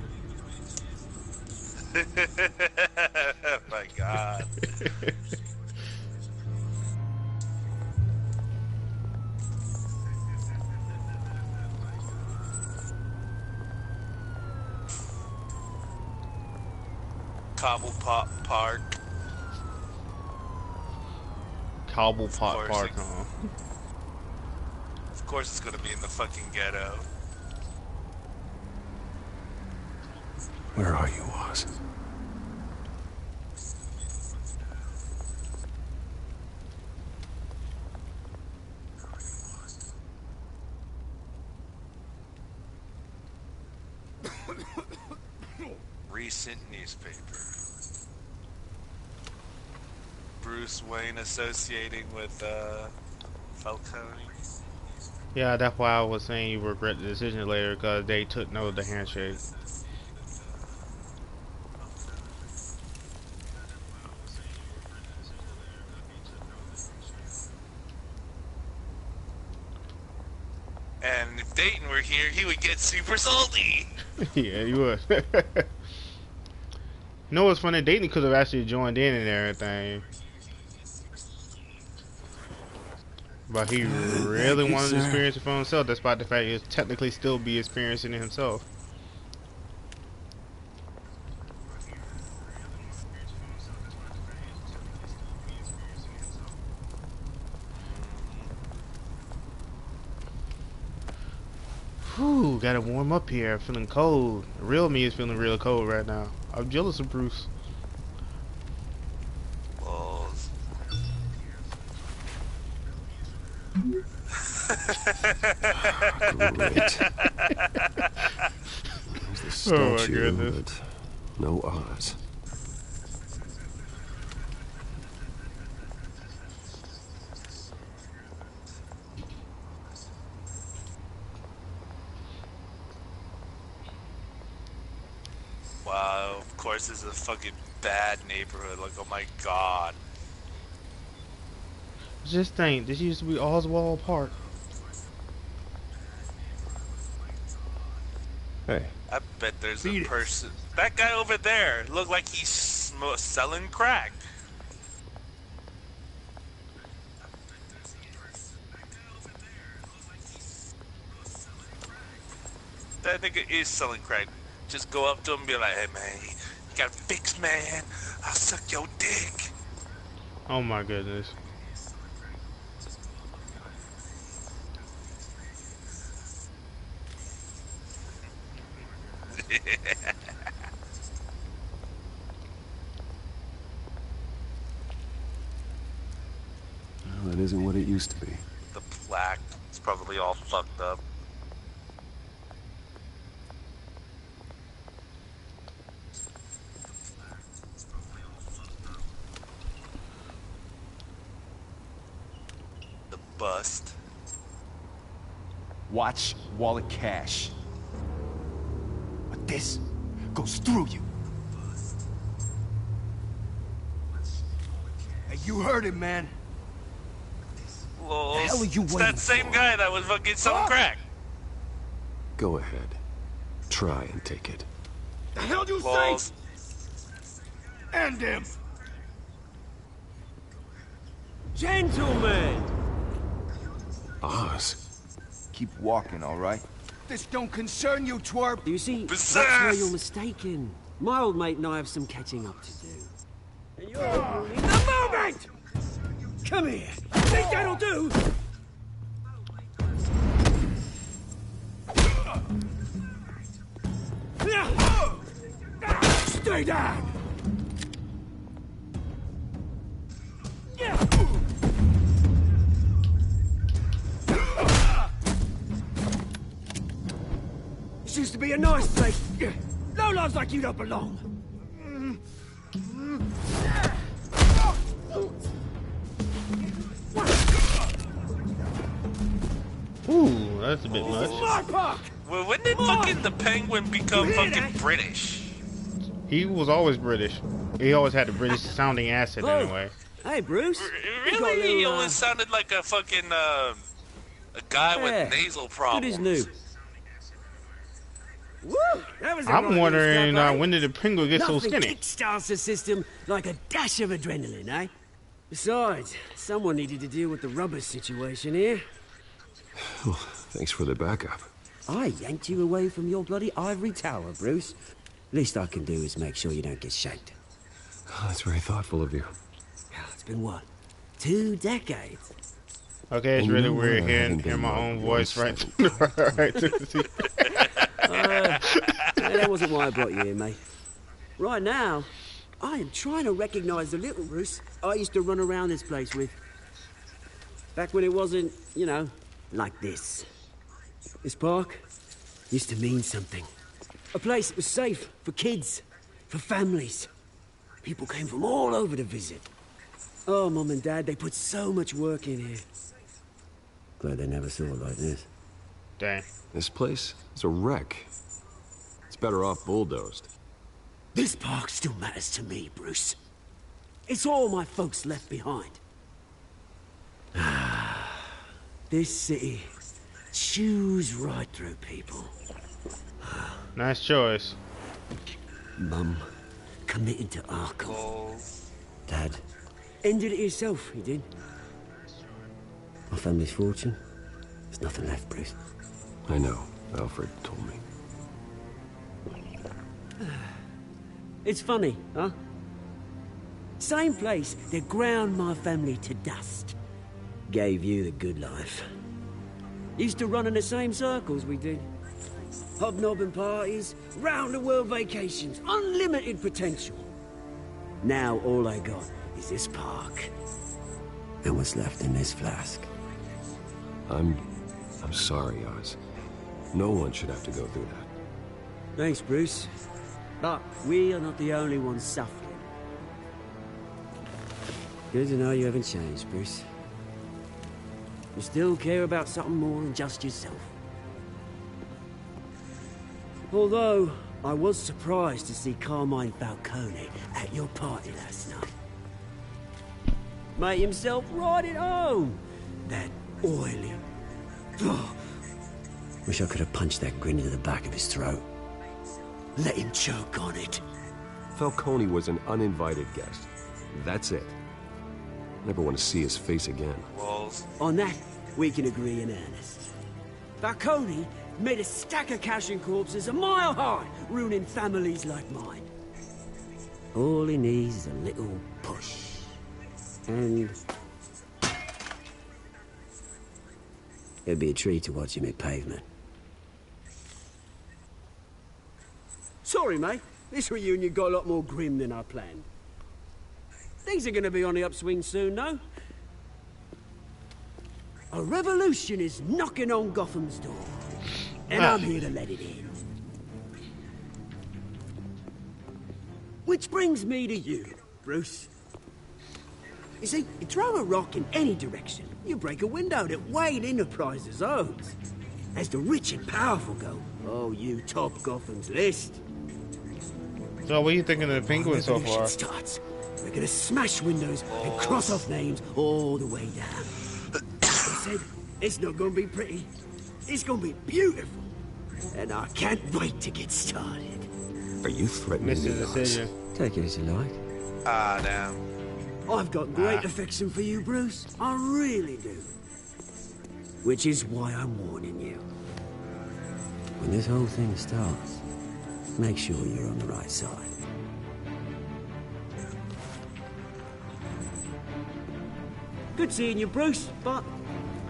Oh my God. Cobblepot Park. Cobblepot Park, huh? Of course it's gonna be in the fucking ghetto. Where are you, Oz? Recent newspaper. Bruce Wayne associating with Falcone. Yeah, that's why I was saying you regret the decision later, because they took note of the handshake. And if Dayton were here, he would get super salty. Yeah, he would. You know what's funny? Dayton could have actually joined in and everything. But he really wanted to experience it for himself, despite the fact he'll technically still be experiencing it himself. Whew, gotta warm up here. Feeling cold. The real me is feeling real cold right now. I'm jealous of Bruce. Great. There's the statue, but no Oz. Wow, of course this is a fucking bad neighborhood. Like, oh my god. Just think, this used to be Oswald Park. Hey. I bet there's a person. That guy over there looked like he's selling crack. That nigga is selling crack. Just go up to him and be like, hey man, you got a fix, man. I'll suck your dick. Oh my goodness. Well, that isn't what it used to be. The plaque is probably all fucked up. The bust. Watch wallet cash. But this goes through you. Hey, you heard it, man. Well, the hell are you it's waiting that same for? guy that was fucking selling crack. Go ahead. Try and take it. The hell you Well, say? End him. Gentlemen! Oz. Keep walking, all right? This don't concern you, twerp. You see, that's where you're mistaken. My old mate and I have some catching up to do. And you're ruining the moment! Come here. Think that'll do? Stay down! This used to be a nice place. No lives like you don't belong. Ooh, that's a bit much. Well, when did fucking the Penguin become fucking British? He was always British. He always had the British sounding accent anyway. Hey, Bruce. Really? He always sounded like a fucking, a guy with nasal problems. Good as new. Woo! That was I'm wondering when did the Penguin get so Nothing skinny? kickstarts the system like a dash of adrenaline, eh? Besides, someone needed to deal with the rubber situation here. Oh, thanks for the backup. I yanked you away from your bloody ivory tower, Bruce. Least I can do is make sure you don't get shanked. Oh, that's very thoughtful of you. It's been what? 2 decades? Okay, it's really weird hearing my own voice right. That wasn't why I brought you here, mate. Right now, I am trying to recognize the little Bruce I used to run around this place with. Back when it wasn't, you know, like this. This park used to mean something. A place that was safe for kids, for families. People came from all over to visit. Oh, Mum and Dad, they put so much work in here. Glad they never saw it like this. Dang. This place is a wreck. It's better off bulldozed. This park still matters to me, Bruce. It's all my folks left behind. This city chews right through people. Nice choice. Mum committed to Arkham. Dad ended it himself, he did. My family's fortune. There's nothing left, Bruce. I know. Alfred told me. It's funny, huh? Same place that ground my family to dust. Gave you the good life. Used to run in the same circles we did. Hobnobbing parties, round-the-world vacations, unlimited potential. Now all I got is this park. And what's left in this flask. I'm sorry, Oz. No one should have to go through that. Thanks, Bruce. But we are not the only ones suffering. Good to know you haven't changed, Bruce. You still care about something more than just yourself. Although, I was surprised to see Carmine Falcone at your party last night. Made himself right at home. That oily... Oh. Wish I could have punched that grin into the back of his throat. Let him choke on it. Falcone was an uninvited guest. That's it. Never want to see his face again. Walls. On that, we can agree in earnest. Falcone made a stack of cash and corpses a mile high, ruining families like mine. All he needs is a little push. And... it'd be a treat to watch him hit pavement. Sorry, mate. This reunion got a lot more grim than I planned. Things are gonna be on the upswing soon, though. A revolution is knocking on Gotham's door. And I'm here to let it in. Which brings me to you, Bruce. You see, you throw a rock in any direction, you break a window that Wayne Enterprises owns. As the rich and powerful go, oh, you top Gotham's list. So what are you thinking of the Penguin so far? Starts. We're gonna smash windows and cross off names all the way down. I said, it's not gonna be pretty. It's gonna be beautiful. And I can't wait to get started. Are you threatening me, Oz? Take it as you like. Ah, damn. I've got great affection for you, Bruce. I really do. Which is why I'm warning you. When this whole thing starts, make sure you're on the right side. Good seeing you, Bruce, but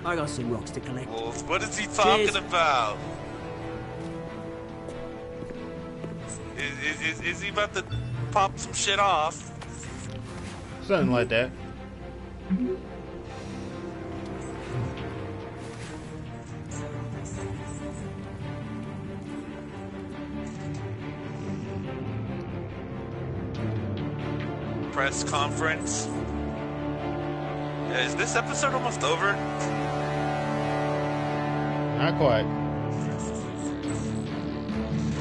I got some rocks to collect. Wolf, what is he talking about? Is he about to pop some shit off? Something like that. Press conference. Yeah, is this episode almost over? Not quite.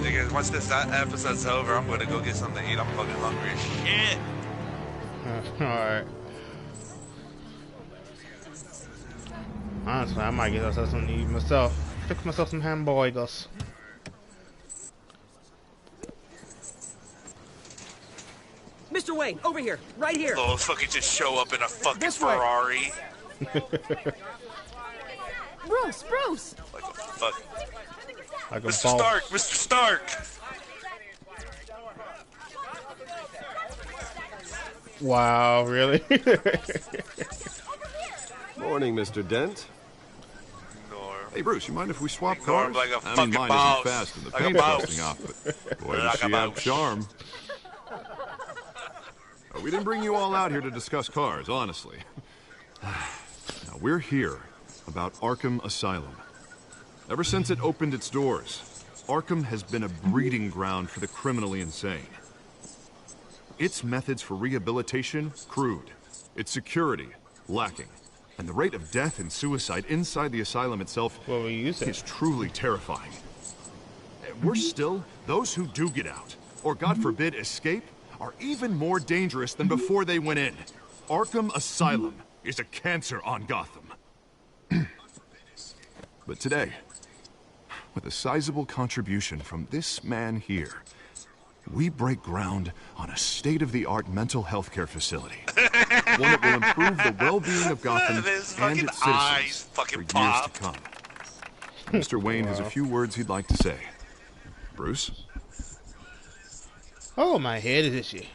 Because once this episode's over, I'm gonna go get something to eat. I'm fucking hungry as shit. Alright. Honestly, I might get myself something to eat myself. Fix myself some hamburgers. Mr. Wayne, over here, right here. Oh, fucking just show up in a fucking Ferrari. Bruce, Bruce. Like a fuck. Like a Mr. ball. Stark, Mr. Stark. Wow, really? Morning, Mr. Dent. Hey, Bruce, you mind if we swap Norm cars? like a I mean, fucking mine boss. isn't fast and the Like a paint's boss. busting off, but boy, does Like a she have boss. charm. We didn't bring you all out here to discuss cars, honestly. Now, we're here about Arkham Asylum. Ever since it opened its doors, Arkham has been a breeding ground for the criminally insane. Its methods for rehabilitation, crude. Its security, lacking. And the rate of death and suicide inside the asylum itself is truly terrifying. Worse still, those who do get out, or God forbid escape, are even more dangerous than before they went in. Arkham Asylum is a cancer on Gotham. But today, with a sizable contribution from this man here, we break ground on a state-of-the-art mental health care facility. One that will improve the well-being of Gotham and its citizens for years to come. Mr. Wayne has a few words he'd like to say. Bruce? Oh, my head is itchy.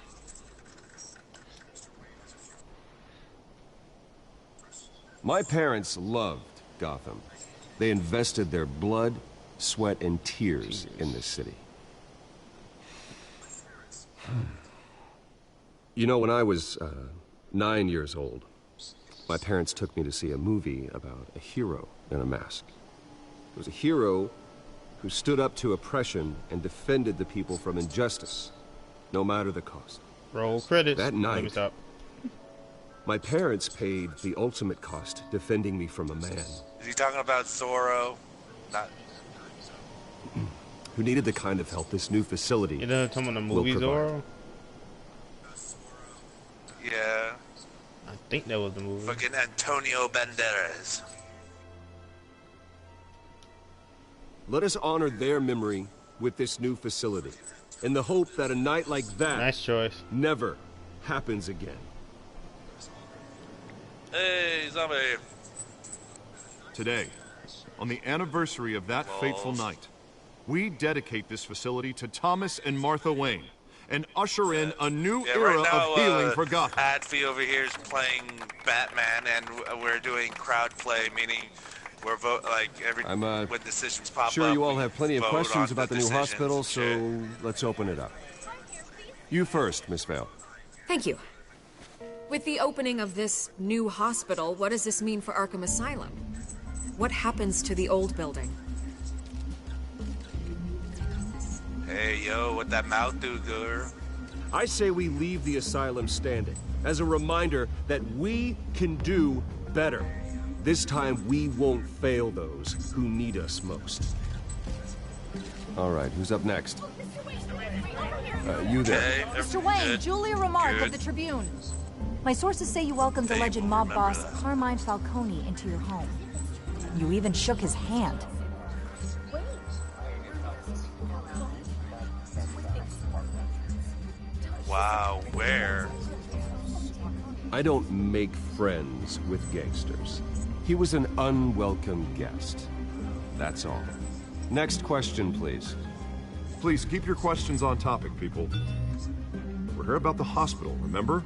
My parents loved Gotham. They invested their blood, sweat, and tears in this city. You know, when I was 9 years old, my parents took me to see a movie about a hero in a mask. It was a hero who stood up to oppression and defended the people from injustice, no matter the cost. Roll credits. That night, Let me stop. My parents paid the ultimate cost defending me from a man. Is he talking about Zorro? Not. Who needed the kind of help this new facility You know, talking about the movie Zorro? Yeah. I think that was the movie. Fucking Antonio Banderas. Let us honor their memory with this new facility, in the hope that a night like that nice choice. Never happens again. Hey, zombie. Today, on the anniversary of that fateful night, we dedicate this facility to Thomas and Martha Wayne and usher in a new era right now, of healing for Gotham. Adfy over here is playing Batman, and we're doing Crowdplay, meaning we're when decisions pop up. Sure, you all have plenty of vote questions on about the new decisions hospital, and so let's open it up. You first, Miss Vale. Thank you. With the opening of this new hospital, what does this mean for Arkham Asylum? What happens to the old building? Hey, yo, what that mouth do, girl? I say we leave the asylum standing as a reminder that we can do better. This time, we won't fail those who need us most. All right, who's up next? You there. Okay, Mr. Wayne, good. Julia Remark Good. of the Tribune. My sources say you welcomed alleged mob boss Carmine Falcone into your home. You even shook his hand. Wow, where? I don't make friends with gangsters. He was an unwelcome guest. That's all. Next question, please. Please keep your questions on topic, people. We're here about the hospital, remember?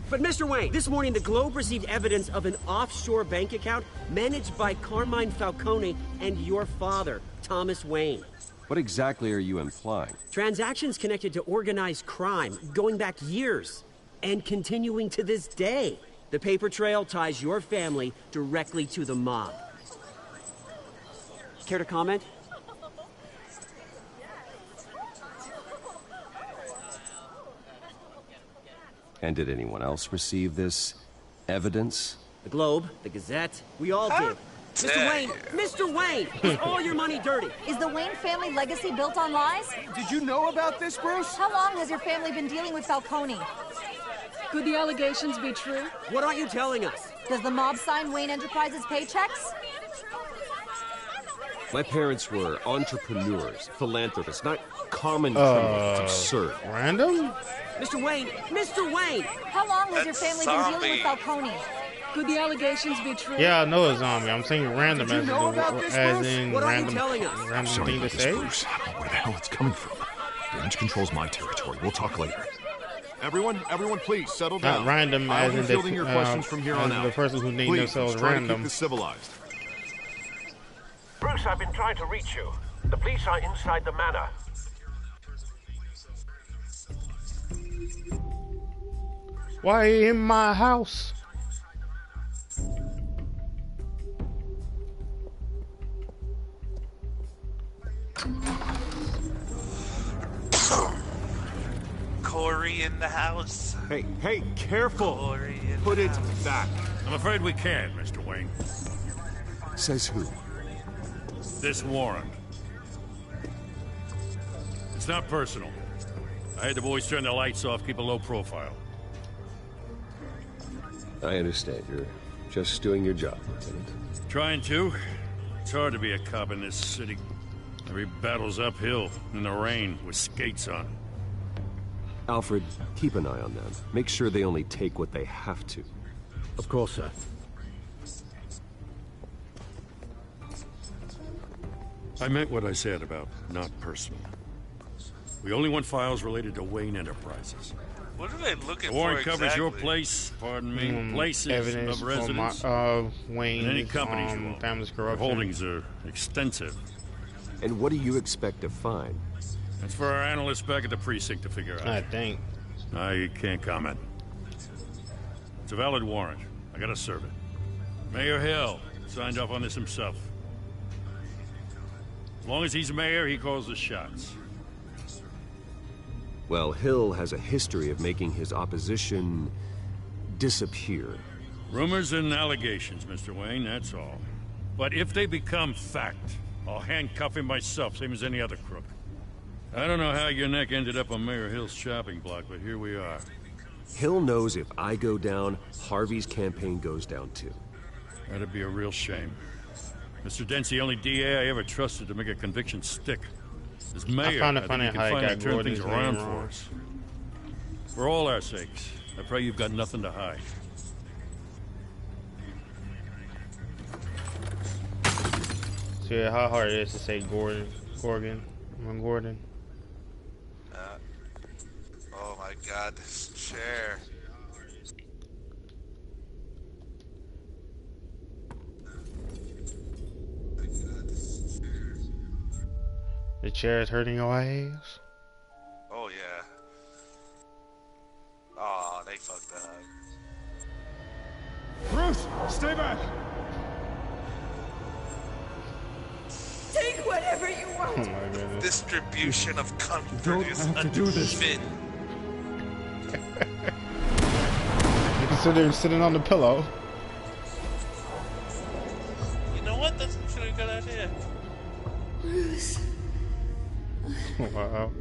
But Mr. Wayne, this morning the Globe received evidence of an offshore bank account managed by Carmine Falcone and your father, Thomas Wayne. What exactly are you implying? Transactions connected to organized crime, going back years, and continuing to this day. The paper trail ties your family directly to the mob. Care to comment? And did anyone else receive this evidence? The Globe, the Gazette, we all did. Mr. Wayne! Mr. Wayne! Is all your money dirty? Is the Wayne family legacy built on lies? Did you know about this, Bruce? How long has your family been dealing with Falcone? Could the allegations be true? What aren't you telling us? Does the mob sign Wayne Enterprises paychecks? My parents were entrepreneurs, philanthropists, not common criminals. It's absurd. Random? Mr. Wayne! Mr. Wayne! How long has your family been dealing with Falcone? Could the allegations be true? Yeah, I know a zombie. I'm saying random as, know about this, as Bruce? in What are you random, telling us? random Sorry thing to about this, say. Bruce. I don't know where the hell it's coming from. Damage control's my territory. We'll talk later. Everyone, please settle down. Not random I'll as be in fielding your questions the, from here on out. the person who named Please, themselves try to random. keep this civilized. Bruce, I've been trying to reach you. The police are inside the manor. Why in my house? Corey in the house. Hey, careful! Put it back. I'm afraid we can't, Mr. Wayne. Says who? This warrant. It's not personal. I had the boys turn the lights off, keep a low profile. I understand. You're just doing your job, Lieutenant. Trying to. It's hard to be a cop in this city. Every battle's uphill in the rain with skates on. Alfred, keep an eye on them. Make sure they only take what they have to. Of course, sir. I meant what I said about not personal. We only want files related to Wayne Enterprises. What are they looking The warrant for covers exactly? your place, pardon me, places evidence of residence, Wayne's and any companies you own. family's Your corruption. holdings are extensive. And what do you expect to find? That's for our analysts back at the precinct to figure out. I think. I can't comment. It's a valid warrant. I gotta serve it. Mayor Hill signed off on this himself. As long as he's mayor, he calls the shots. Well, Hill has a history of making his opposition disappear. Rumors and allegations, Mr. Wayne, that's all. But if they become fact, I'll handcuff him myself, same as any other crook. I don't know how your neck ended up on Mayor Hill's shopping block, but here we are. Hill knows if I go down, Harvey's campaign goes down too. That'd be a real shame. Mr. Dent's the only DA I ever trusted to make a conviction stick. As mayor, found it I funny think he how can he finally got turn Gordon's things name around wrong. for us. For all our sakes, I pray you've got nothing to hide. See how hard it is to say Gordon. Oh my god, this chair. The chair is hurting your ass. Oh yeah. Oh, they fucked up. Bruce, stay back. Take whatever you Oh want. my goodness. Distribution of comfort don't is have to do this. uneven. You can sit there sitting on the pillow. You know what? That's actually a good idea. Bruce. Wow.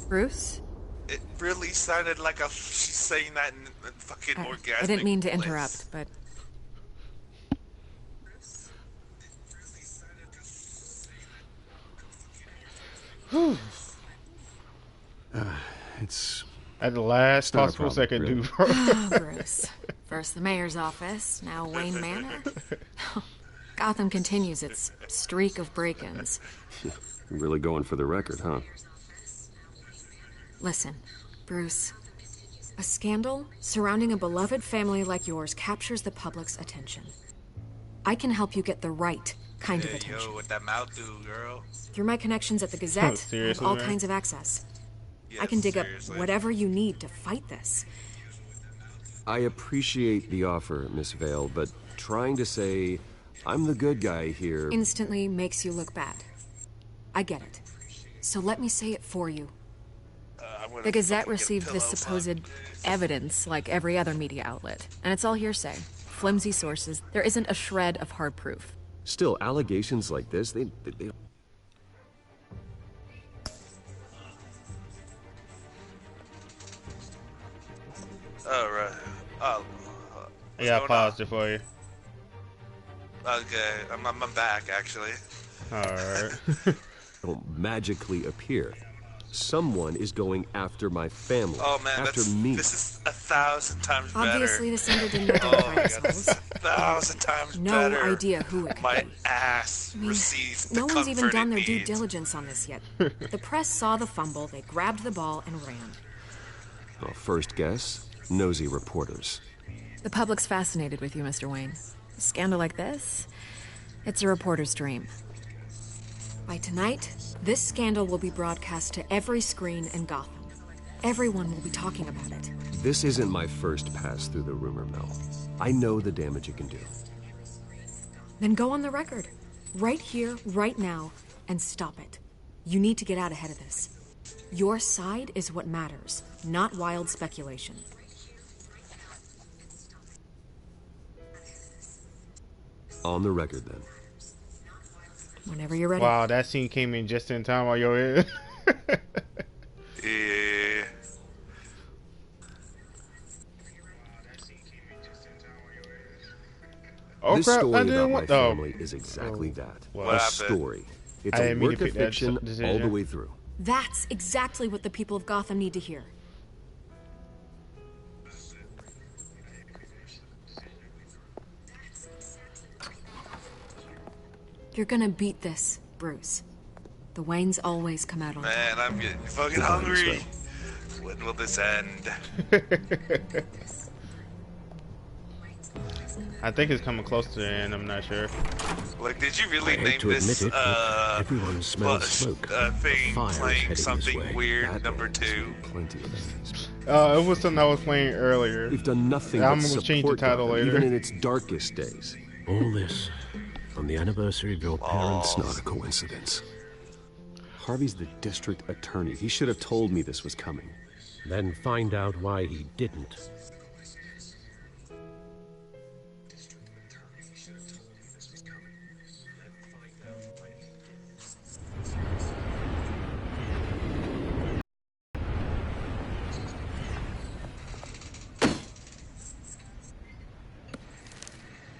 Bruce? It really sounded like she's saying that in fucking orgasmic. I didn't mean to bliss. interrupt, but It's at the last not a possible problem, second, really. dude. oh, Bruce. First the mayor's office, now Wayne Manor. Gotham continues its streak of break-ins. You're really going for the record, huh? Listen, Bruce. A scandal surrounding a beloved family like yours captures the public's attention. I can help you get the right kind of attention. Yo, what that mouth do, girl? Through my connections at the Gazette, I have Seriously, all man? kinds of access. Yes, I can dig seriously. up whatever you need to fight this. I appreciate the offer, Miss Vale, but trying to say I'm the good guy here... Instantly makes you look bad. I get it. So let me say it for you. The Gazette received this supposed evidence like every other media outlet, and it's all hearsay. Flimsy sources. There isn't a shred of hard proof. Still, allegations like this, they Alright. Oh. Yeah, I paused it for you. Okay, I'm back, actually. Alright. don't magically appear. Someone is going after my family. Oh man, after me. This is 1,000 times better. Obviously, the sender didn't identify Oh my god, themselves. this is 1,000 times No better. idea who it could My be. ass I mean, receives the no one's even comfort done it their due needs. diligence on this yet. The press saw the fumble, they grabbed the ball and ran. Well, first guess, nosy reporters. The public's fascinated with you, Mr. Wayne. A scandal like this, it's a reporter's dream. By tonight, this scandal will be broadcast to every screen in Gotham. Everyone will be talking about it. This isn't my first pass through the rumor mill. I know the damage it can do. Then go on the record. Right here, right now, and stop it. You need to get out ahead of this. Your side is what matters, not wild speculation. On the record, then. Whenever you're ready. Wow, that scene came in just in time while you're in. Yeah. Oh, This crap, story I didn't about my want- family is exactly that. What A happened? story. It's I a didn't mean to work of pick that fiction decision. all the way through. That's exactly what the people of Gotham need to hear. You're gonna beat this, Bruce. The Waynes always come out on top. Man, I'm getting fucking hungry. When will this end? I think it's coming close to the end. I'm not sure. Like, did you really I hate name to this admit it, but everyone smells smoke. thing Fire's playing heading something this way. weird number 2? Plenty of things. It was something I was playing earlier. We've done nothing I'm but gonna change the support title Gotham, later. even in its darkest days. All this on the anniversary of your parents' Not a coincidence. Harvey's the district attorney. He should have told me this was coming. Then find out why he didn't.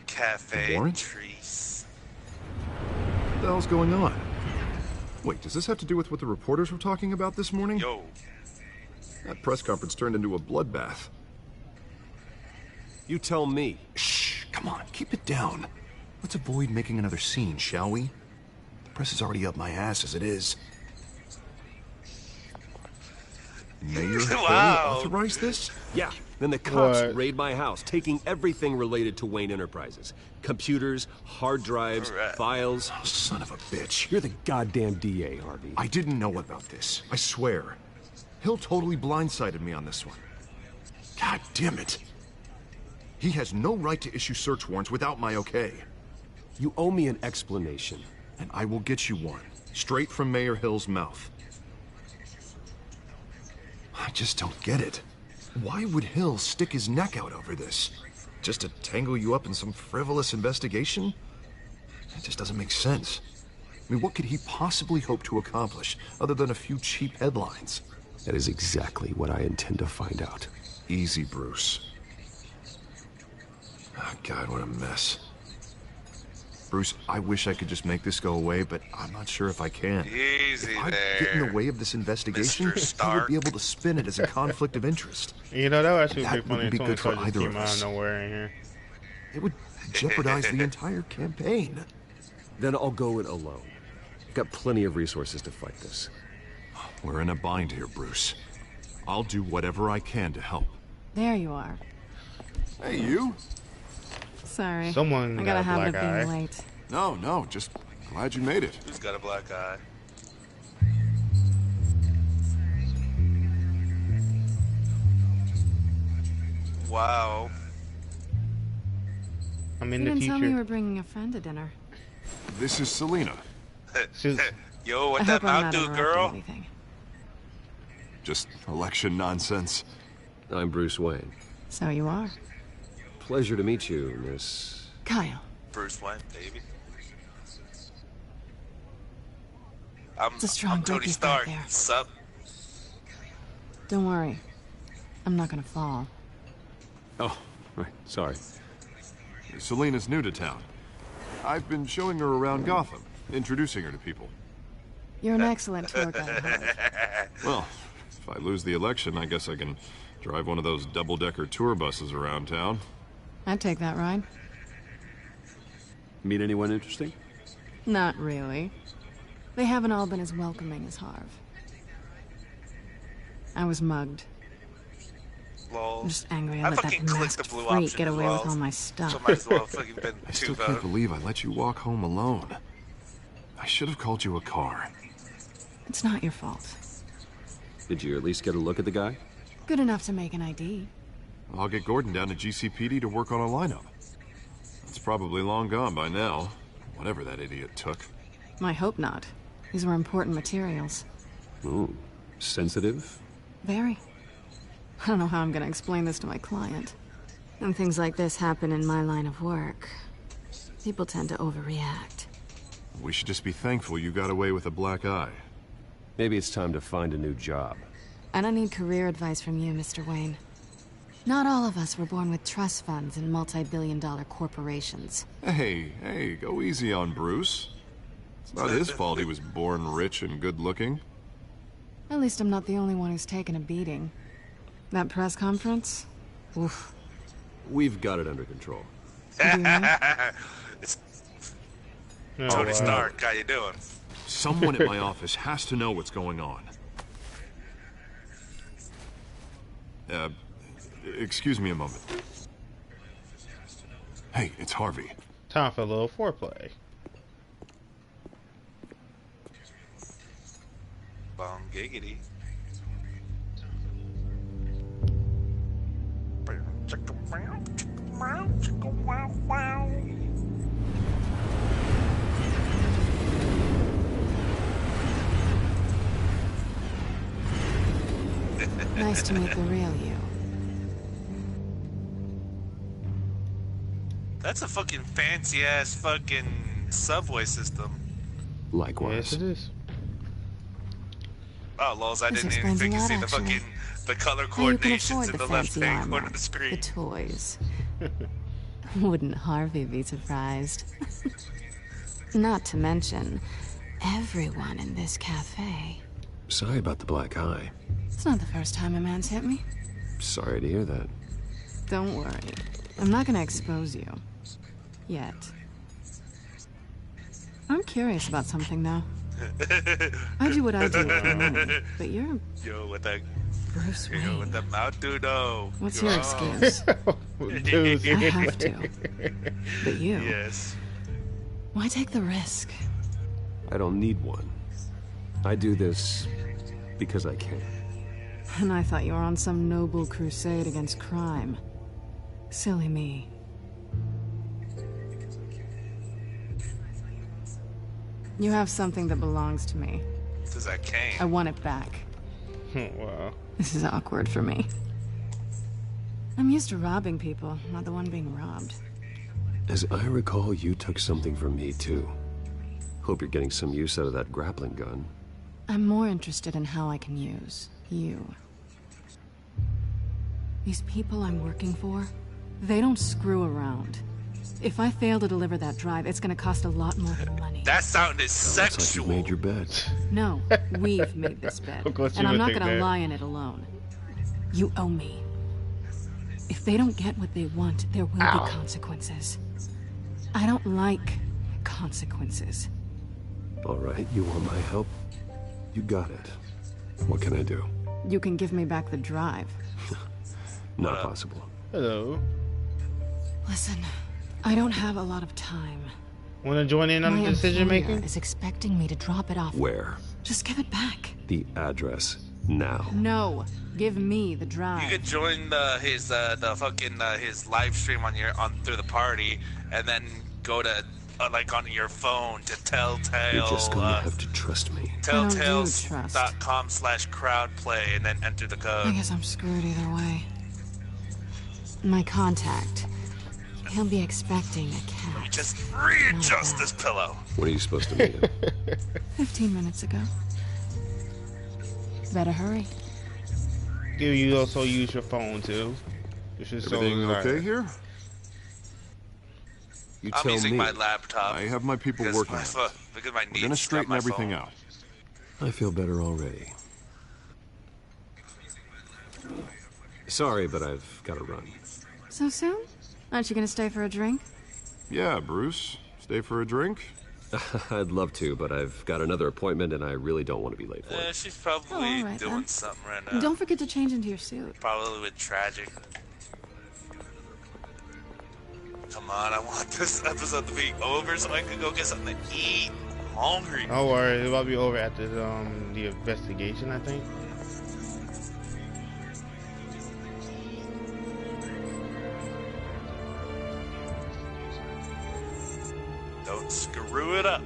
Cafe Warrant? trees. What the hell's going on? Wait, does this have to do with what the reporters were talking about this morning? Yo. That press conference turned into a bloodbath. You tell me. Shh, come on, keep it down. Let's avoid making another scene, shall we? The press is already up my ass as it is. Mayor Wow. Hill authorized this? Yeah. Then the cops What? raid my house, taking everything related to Wayne Enterprises. Computers, hard drives, files. Oh, son of a bitch. You're the goddamn DA, Harvey. I didn't know about this. I swear. Hill totally blindsided me on this one. God damn it. He has no right to issue search warrants without my okay. You owe me an explanation. And I will get you one. Straight from Mayor Hill's mouth. I just don't get it. Why would Hill stick his neck out over this? Just to tangle you up in some frivolous investigation? It just doesn't make sense. I mean, what could he possibly hope to accomplish other than a few cheap headlines? That is exactly what I intend to find out. Easy, Bruce. Oh, God, what a mess. Bruce, I wish I could just make this go away, but I'm not sure if I can. Easy if I there, get in the way of this investigation, Mr. I would be able to spin it as a conflict of interest. You know, that would actually That be funny. wouldn't be Tony good for Stark just either came of out us. of nowhere in here. It would jeopardize the entire campaign. Then I'll go it alone. I've got plenty of resources to fight this. We're in a bind here, Bruce. I'll do whatever I can to help. There you are. Hey, you? Sorry. Someone I got got a a habit of black being eye. late. No, just glad you made it. Who's got a black eye? Wow. I'm in You the didn't tell me you future. were bringing a friend to dinner. This is Selena. Yo, I what hope that I'm mouth not do, interrupting girl? anything. Just election nonsense. I'm Bruce Wayne. So you are. Pleasure to meet you, Miss... Kyle. Bruce Wayne, baby. It's a strong I'm Tony break you've Stark. got there. Sup? Don't worry. I'm not gonna fall. Oh, right. Sorry. Selena's new to town. I've been showing her around Gotham, introducing her to people. You're an excellent tour guide, Howard. Well, if I lose the election, I guess I can drive one of those double-decker tour buses around town. I'd take that ride. Meet anyone interesting? Not really. They haven't all been as welcoming as Harv. I was mugged. Lol. I'm just angry I I let that fucking clicked the masked blue freak option get as away well. with all my stuff. So might as well have fucking been I two still vote. can't believe I let you walk home alone. I should have called you a car. It's not your fault. Did you at least get a look at the guy? Good enough to make an ID. I'll get Gordon down to GCPD to work on a lineup. It's probably long gone by now, whatever that idiot took. I hope not. These were important materials. Ooh, sensitive? Very. I don't know how I'm gonna explain this to my client. When things like this happen in my line of work, people tend to overreact. We should just be thankful you got away with a black eye. Maybe it's time to find a new job. I don't need career advice from you, Mr. Wayne. Not all of us were born with trust funds and multi-billion-dollar corporations. Hey, go easy on Bruce. It's not his fault he was born rich and good-looking. At least I'm not the only one who's taken a beating. That press conference? Oof. We've got it under control. It's Tony Stark, how you doing? Someone at my office has to know what's going on. Excuse me a moment. Hey, it's Harvey. Time for a little foreplay. Bong giggity. Nice to meet the real you. That's a fucking fancy ass fucking subway system. Likewise. Yes, it is. Oh, lols, I This didn't even explains think a you lot, see the actually. fucking the color How you can coordinations afford in the the left fancy hand armor, corner of the screen. the toys. Wouldn't Harvey be surprised? Not to mention, everyone in this cafe. Sorry about the black eye. It's not the first time a man's hit me. Sorry to hear that. Don't worry. I'm not gonna expose you. Yet. I'm curious about something, though. I do what I do for money, but you're... Yo, with that... Bruce Wayne. Yo, with the mouth, dude, oh. What's your excuse? I have to. But you... Yes. Why take the risk? I don't need one. I do this because I can. And I thought you were on some noble crusade against crime. Silly me. You have something that belongs to me. Because I can. I want it back. Wow. This is awkward for me. I'm used to robbing people, not the one being robbed. As I recall, you took something from me, too. Hope you're getting some use out of that grappling gun. I'm more interested in how I can use you. These people I'm working for, they don't screw around. If I fail to deliver that drive, it's gonna cost a lot more money. That sounded sexual. Looks like you made your bed. No, we've made this bed. And I'm not gonna lie in it alone. You owe me. If they don't get what they want, there will be consequences. I don't like consequences. All right, you want my help? You got it. What can I do? You can give me back the drive. Not possible. Hello. Listen, I don't have a lot of time. Want to join in on the decision making? My employer is expecting me to drop it off. Where? Just give it back. The address now. No, give me the drive. You could join his live stream through the party, and then go to like on your phone to Telltale. You're just gonna have to trust me. Telltale.com/crowdplay, and then enter the code. I guess I'm screwed either way. My contact. He'll be expecting a cat. Let me just readjust this pillow. When are you supposed to meet him? 15 minutes ago. Better hurry. You also use your phone too. Everything okay here? You I'm using my laptop. I have my people working. Because my We're gonna straighten everything phone. out. I feel better already. Sorry, but I've got to run. So soon? Aren't you gonna stay for a drink? Yeah, Bruce. Stay for a drink? I'd love to, but I've got another appointment and I really don't want to be late for it. She's probably doing something right now. Don't forget to change into your suit. Probably with tragic. Come on, I want this episode to be over so I can go get something to eat. I'm hungry. Don't worry, it's about to be over after the investigation, I think. Don't screw it up.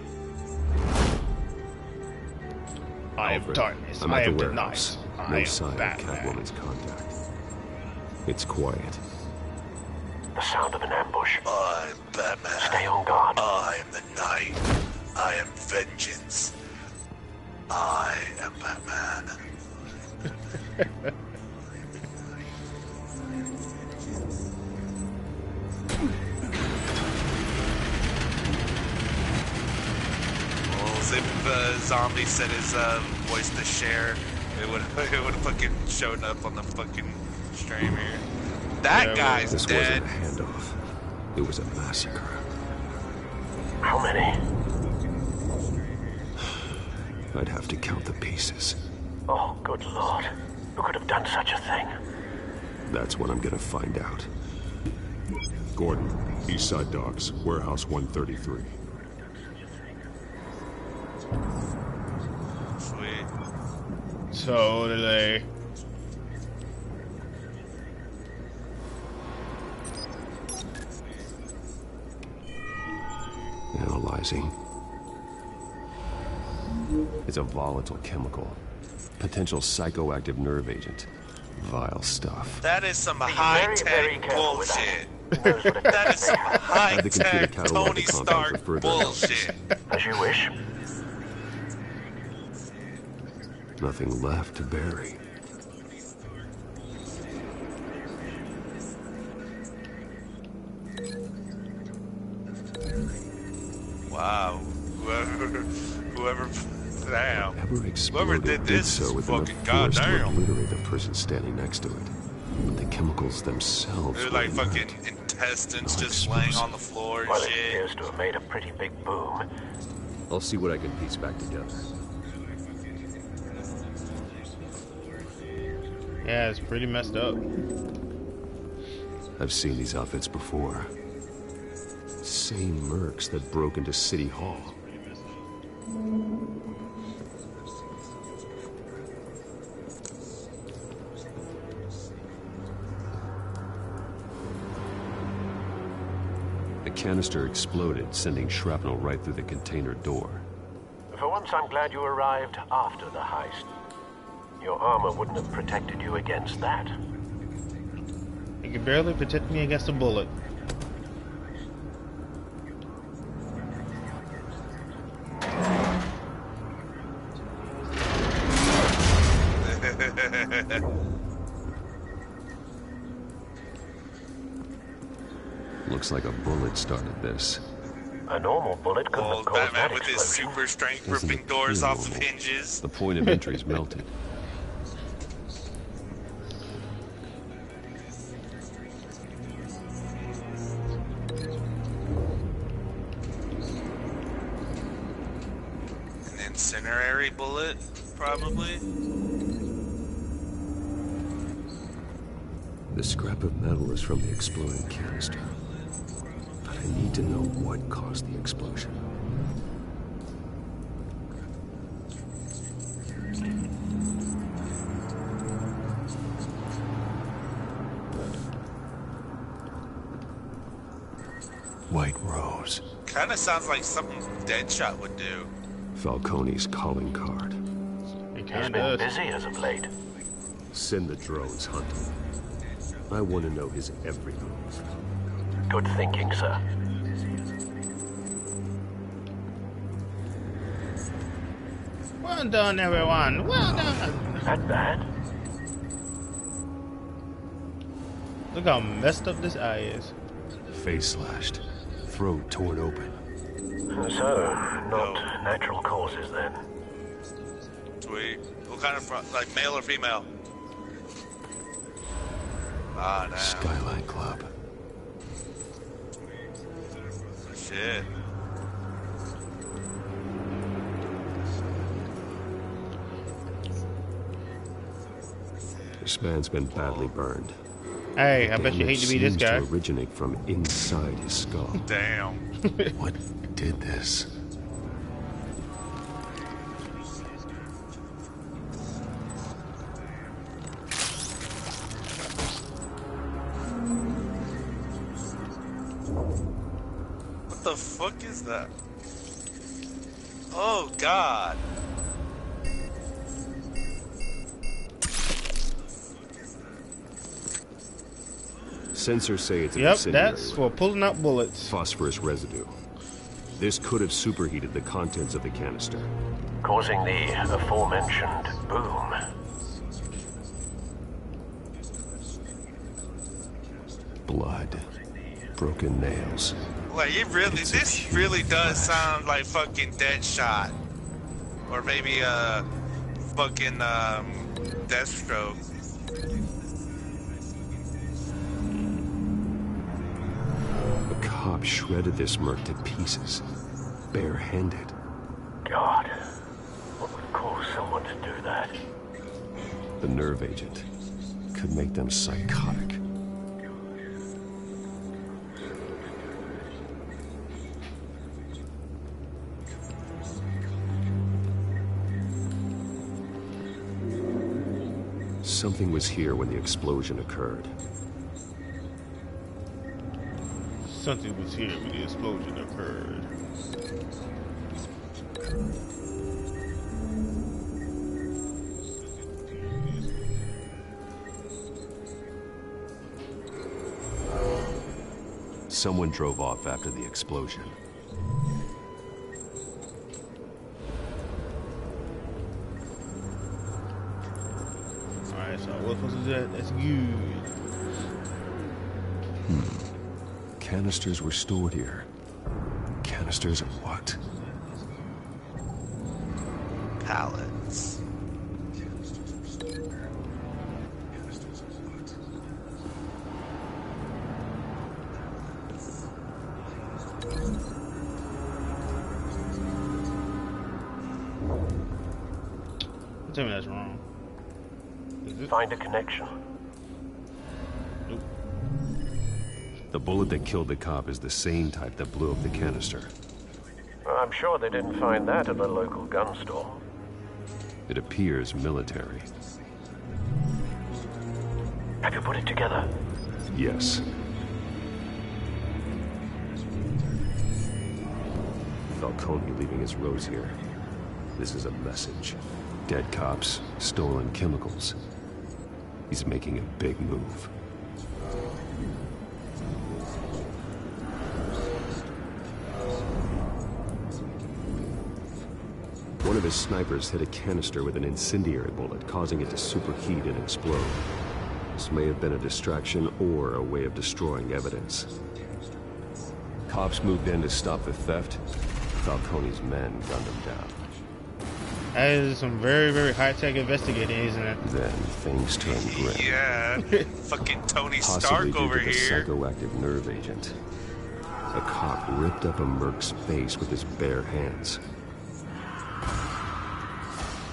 I am darkness. I'm I at am the the night. warehouse. I No am sign of Batman. Catwoman's contact. It's quiet. The sound of an ambush. I'm Batman. Stay on guard. I am the night. I am vengeance. I am Batman. If Zombie said his voice to share, it would have fucking shown up on the fucking stream here. That guy's this dead. Wasn't a handoff. It was a massacre. How many? I'd have to count the pieces. Oh, good Lord. Who could have done such a thing? That's what I'm gonna find out. Gordon, East Side Docks, Warehouse 133. Sweet. Totally. Analyzing. It's a volatile chemical. Potential psychoactive nerve agent. Vile stuff. That is some high-tech bullshit. That is some high-tech Tony Stark bullshit. As you wish. Nothing left to bury. Wow. Whoever damn. Whoever did this so with fucking enough force to goddamn. obliterate the person standing next to it. But the chemicals themselves They're were like inert. fucking intestines just laying on the floor and Well, it shit. appears to have made a pretty big boom. I'll see what I can piece back together. Yeah, it's pretty messed up. I've seen these outfits before. Same mercs that broke into City Hall. The canister exploded, sending shrapnel right through the container door. For once, I'm glad you arrived after the heist. Your armor wouldn't have protected you against that. It can barely protect me against a bullet. Looks like a bullet started this. A normal bullet couldn't have caused Batman that with his explosion. super strength Doesn't ripping it doors feel off of normal? hinges. The point of entry's melted. An incinerary bullet, probably. The scrap of metal is from the exploding canister. But I need to know what caused the explosion. White Rose. Kind of sounds like something Deadshot would do. Falcone's calling card. He's been busy as of late. Send the drones hunting. I want to know his every move. Good thinking, sir. Well done, everyone. Well done. That bad? Look how messed up this eye is. Face slashed. Throat torn open. So, not natural causes then. Sweet. What kind of like male or female? Ah, damn. Skyline Club. Shit. This man's been badly burned. Hey, I bet you hate to be this Seems guy. to originate from inside his skull. Damn. What did this? What the fuck is that? Oh, God. Sensors say it's an Yep, incendiary that's for pulling out bullets. phosphorus residue. This could have superheated the contents of the canister. Causing the aforementioned boom. Blood. Broken nails. Like, this really does sound like fucking Deadshot. Or maybe, fucking, Deathstroke. A cop shredded this merc to pieces. Barehanded. God. What would cause someone to do that? The nerve agent could make them psychotic. Something was here when the explosion occurred. Something was here when the explosion occurred. Someone drove off after the explosion. Alright, so what was that? That's good. Canisters were stored here. Canisters of what? Pallets. Tell me that's wrong. Find a connection. Nope. The bullet that killed the cop is the same type that blew up the canister. I'm sure they didn't find that at a local gun store. It appears military. Have you put it together? Yes. Falcone leaving his rose here. This is a message. Dead cops, stolen chemicals. He's making a big move. One of his snipers hit a canister with an incendiary bullet, causing it to superheat and explode. This may have been a distraction or a way of destroying evidence. Cops moved in to stop the theft. Falcone's men gunned him down. That is some very, very high-tech investigating, isn't it? Then things turned grim. Yeah, fucking Tony Possibly Stark due over to the here. psychoactive nerve agent. A cop ripped up a merc's face with his bare hands.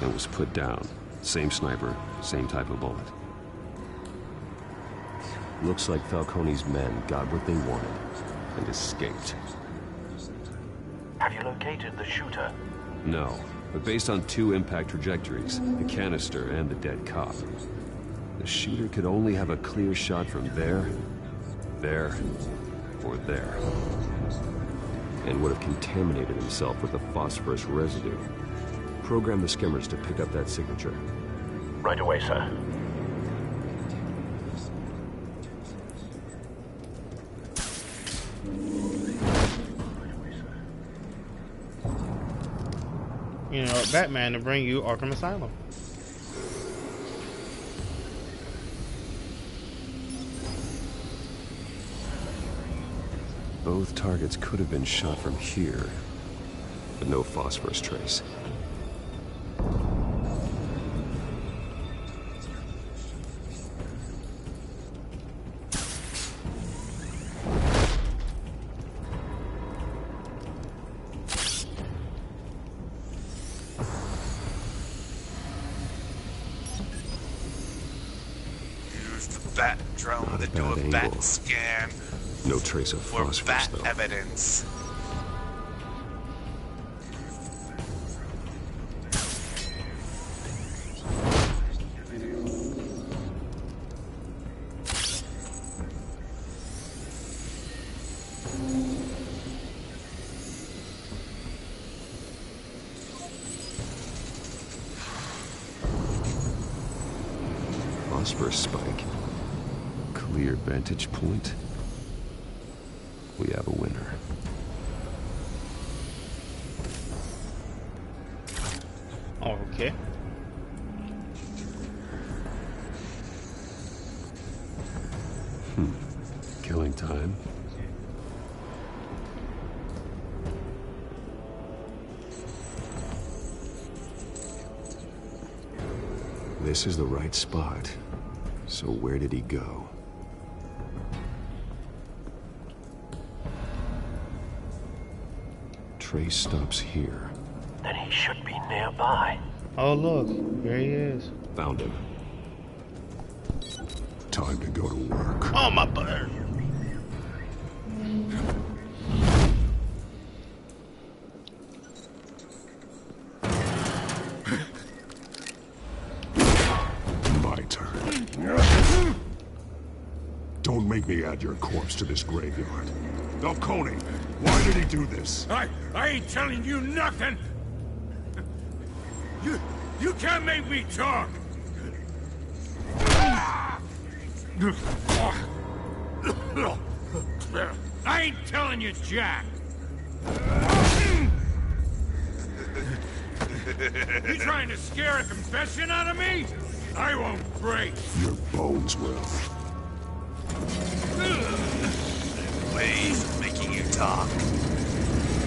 And was put down. Same sniper, same type of bullet. Looks like Falcone's men got what they wanted and escaped. Have you located the shooter? No, but based on two impact trajectories, the canister and the dead cop, the shooter could only have a clear shot from there, or there. And would have contaminated himself with the phosphorus residue. Program the skimmers to pick up that signature. Right away, sir. You know, Batman to bring you Arkham Asylum. Both targets could have been shot from here, but no phosphorus trace. Bat drone to do a bat scan. No trace of phosphorus, bat though. evidence. Phosphorus spike. Clear vantage point. We have a winner. Okay. killing time. This is the right spot. So where did he go? Trace stops here. Then he should be nearby. Oh, look. There he is. Found him. Time to go to work. Oh, my butt. My turn. Don't make me add your corpse to this graveyard. Falcone, why did he do this? I ain't telling you nothing! You can't make me talk! I ain't telling you, Jack! You trying to scare a confession out of me? I won't break! Your bones will. Ways of making you talk.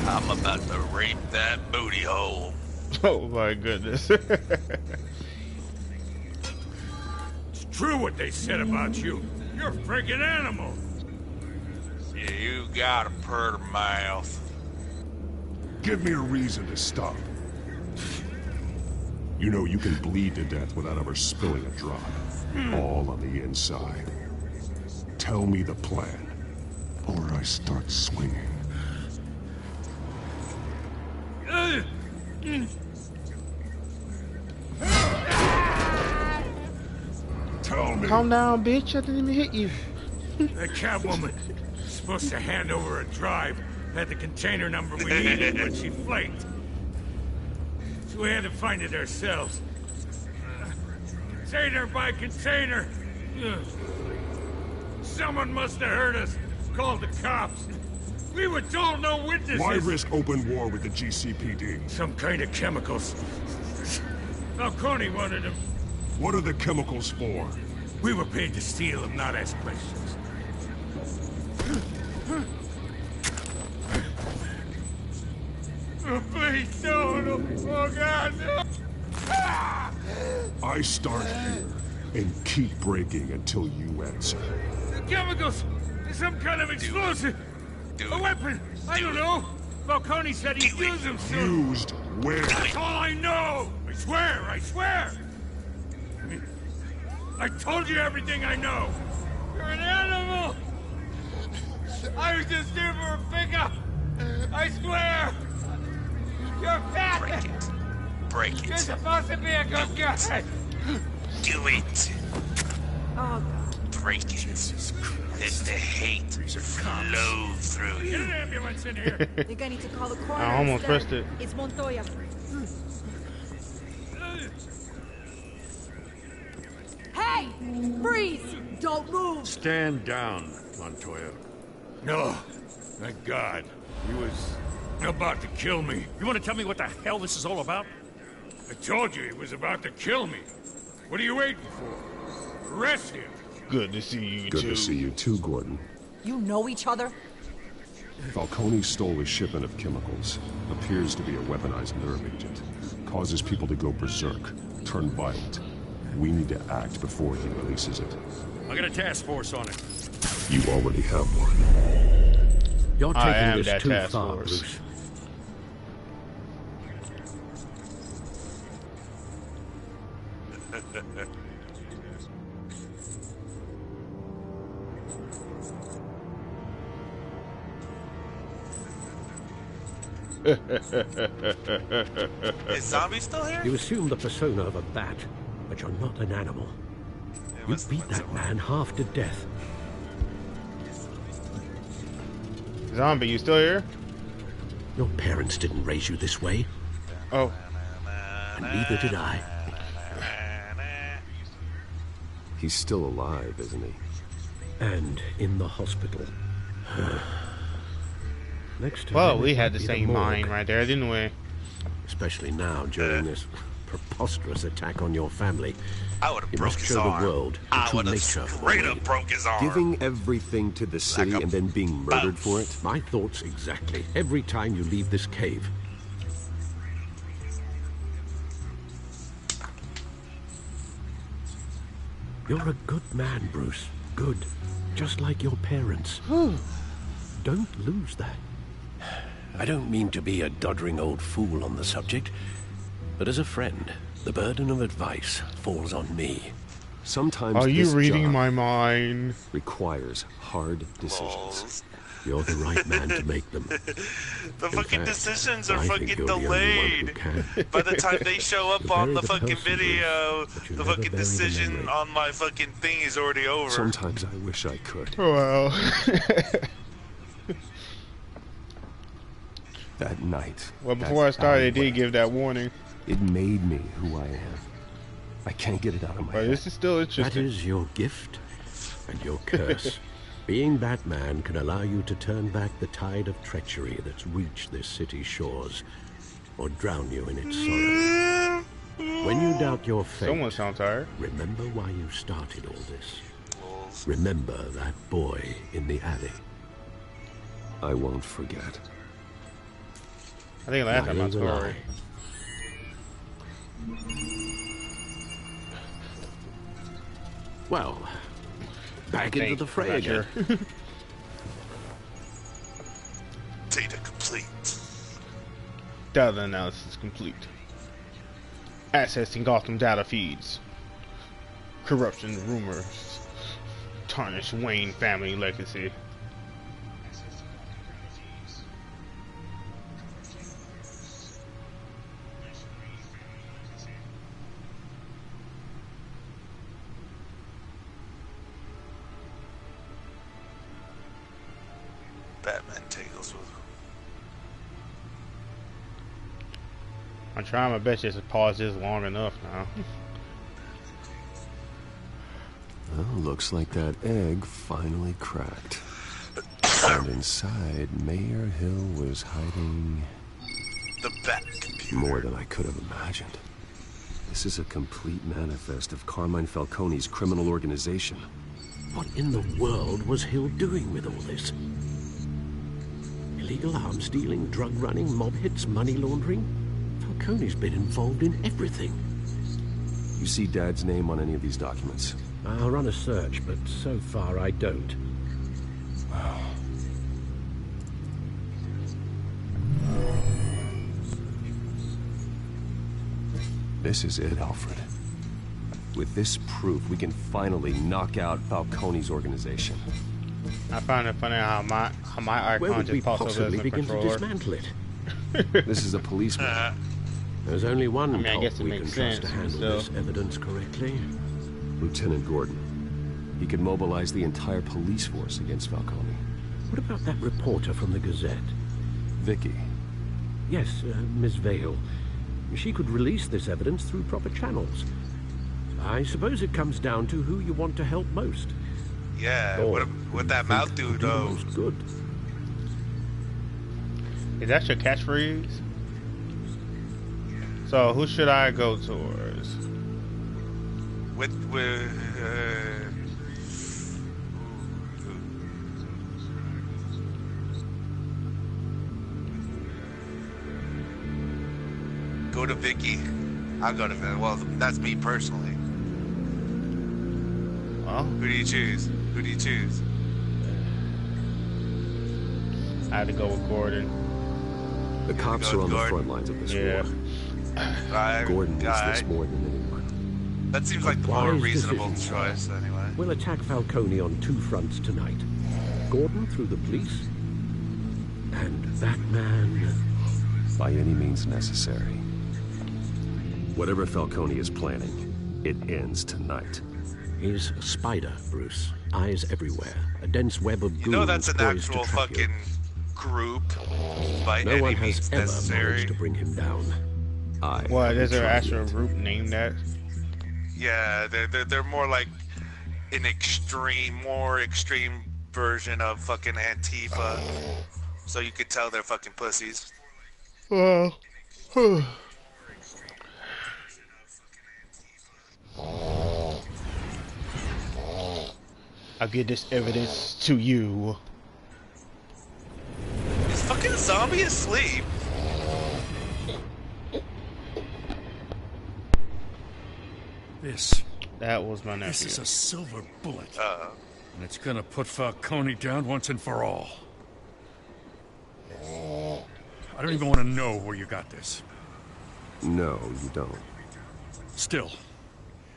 I'm about to rape that booty hole. Oh my goodness. It's true what they said about you. You're a freaking animal. Yeah, you got a purr mouth. Give me a reason to stop. You know you can bleed to death without ever spilling a drop. All on the inside. Tell me the plan, or I start swinging. Tell me. Calm down, bitch. I didn't even hit you. That Catwoman was supposed to hand over a drive, had the container number we needed, but she flaked. So we had to find it ourselves. Container by container. Someone must have heard us. Called the cops. We were told no witnesses. Why risk open war with the GCPD? Some kind of chemicals. Falcone wanted them. What are the chemicals for? We were paid to steal them, not ask questions. Oh, please, no. Oh, God, no. I start here and keep breaking until you answer. The chemicals! Some kind of explosive! A weapon! I don't know! Falcone said he'd use them soon! Used where? That's all I know! I swear! I told you everything I know! You're an animal! I was just here for a pickup! I swear! You're fat! Break it. You're supposed to be a good guy! Do it. Oh, God. Break it. Let the hate flow through you. Get an ambulance in here! I think I need to call the coroner. I almost pressed it. It's Montoya. Hey! Freeze! Don't move! Stand down, Montoya. No. Thank God. He was about to kill me. You want to tell me what the hell this is all about? I told you he was about to kill me. What are you waiting for? Arrest him. Good to see you, Good to see you too, Gordon. You know each other? Falcone stole a shipment of chemicals. Appears to be a weaponized nerve agent. Causes people to go berserk, turn violent. We need to act before he releases it. I got a task force on it. You already have one. You're taking this too far, Bruce. Is Zombie still here? You assume the persona of a bat, but you're not an animal. You beat that man half to death. Zombie, you still here? Your parents didn't raise you this way. Oh. And neither did I. He's still alive, isn't he? And in the hospital. Next time. Well, we had the same mind right there, didn't we? Especially now during this preposterous attack on your family. I would have You broke must his show arm. the world the I true would have nature of straight Wayne. up broke his arm. Giving everything to the city and then being murdered for it? My thoughts exactly. Every time you leave this cave. You're a good man, Bruce. Good. Just like your parents. Don't lose that. I don't mean to be a doddering old fool on the subject, but as a friend, the burden of advice falls on me. Sometimes Are you this reading job my mind? requires hard decisions. You're the right man to make them. The fucking decisions are I think fucking you're the only one who delayed. can. By the time they show up You're on very the fucking person, video, Bruce, but you the never fucking bury the decision memory. on my fucking thing is already over. Sometimes I wish I could. Well. That night. Well, before I started, they did give that warning. It made me who I am. I can't get it out of my But head. this is still interesting. That is your gift and your curse. Being Batman can allow you to turn back the tide of treachery that's reached this city's shores, or drown you in its sorrow. When you doubt your fate, Someone sound tired. remember why you started all this. Remember that boy in the alley. I won't forget. I think last time I Neither will scored. Well, back into the fray again. Data complete. Data analysis complete. Accessing Gotham data feeds. Corruption rumors. Tarnish Wayne family legacy. Batman tangles with I'm trying my best just to pause this long enough now. Well, looks like that egg finally cracked. And inside, Mayor Hill was hiding... the Bat computer. More than I could have imagined. This is a complete manifest of Carmine Falcone's criminal organization. What in the world was Hill doing with all this? Illegal arms dealing, drug running, mob hits, money laundering? Falcone's been involved in everything. You see Dad's name on any of these documents? I'll run a search, but so far I don't. Wow. This is it, Alfred. With this proof, we can finally knock out Falcone's organization. I find it funny how my Where icon would we just pops up as possibly a begin to controller. dismantle it? This is a policeman. There's only one I mean, I cop guess it we makes can trust sense, to handle so- this evidence correctly. Lieutenant Gordon. He could mobilize the entire police force against Falcone. What about that reporter from the Gazette? Vicky. Yes, Miss Vale. She could release this evidence through proper channels. I suppose it comes down to who you want to help most. Yeah, what that mouth do though? Most good. Is that your catchphrase? So who should I go towards? With go to Vicky. I'll go to Vicky. Well, that's me personally. Well, who do you choose? Who do you choose? I had to go with Gordon. The cops are on the front lines of this war. Gordon needs this more than anyone. That seems like the more Wise reasonable decision, choice, anyway. We'll attack Falcone on two fronts tonight. Gordon through the police, and Batman... By any means necessary. Whatever Falcone is planning, it ends tonight. He's a spider, Bruce. Eyes everywhere. A dense web of goons. You know that's an poised to actual trap you. fucking group by No any one means has ever necessary. managed to bring him down. What, is there an actual group named that? Yeah, they're more like an more extreme version of fucking Antifa. So you could tell they're fucking pussies. Well, I'll give this evidence to you. Is fucking zombie asleep? That was my nephew. This is a silver bullet. And it's gonna put Falcone down once and for all. I don't even want to know where you got this. No, you don't. Still,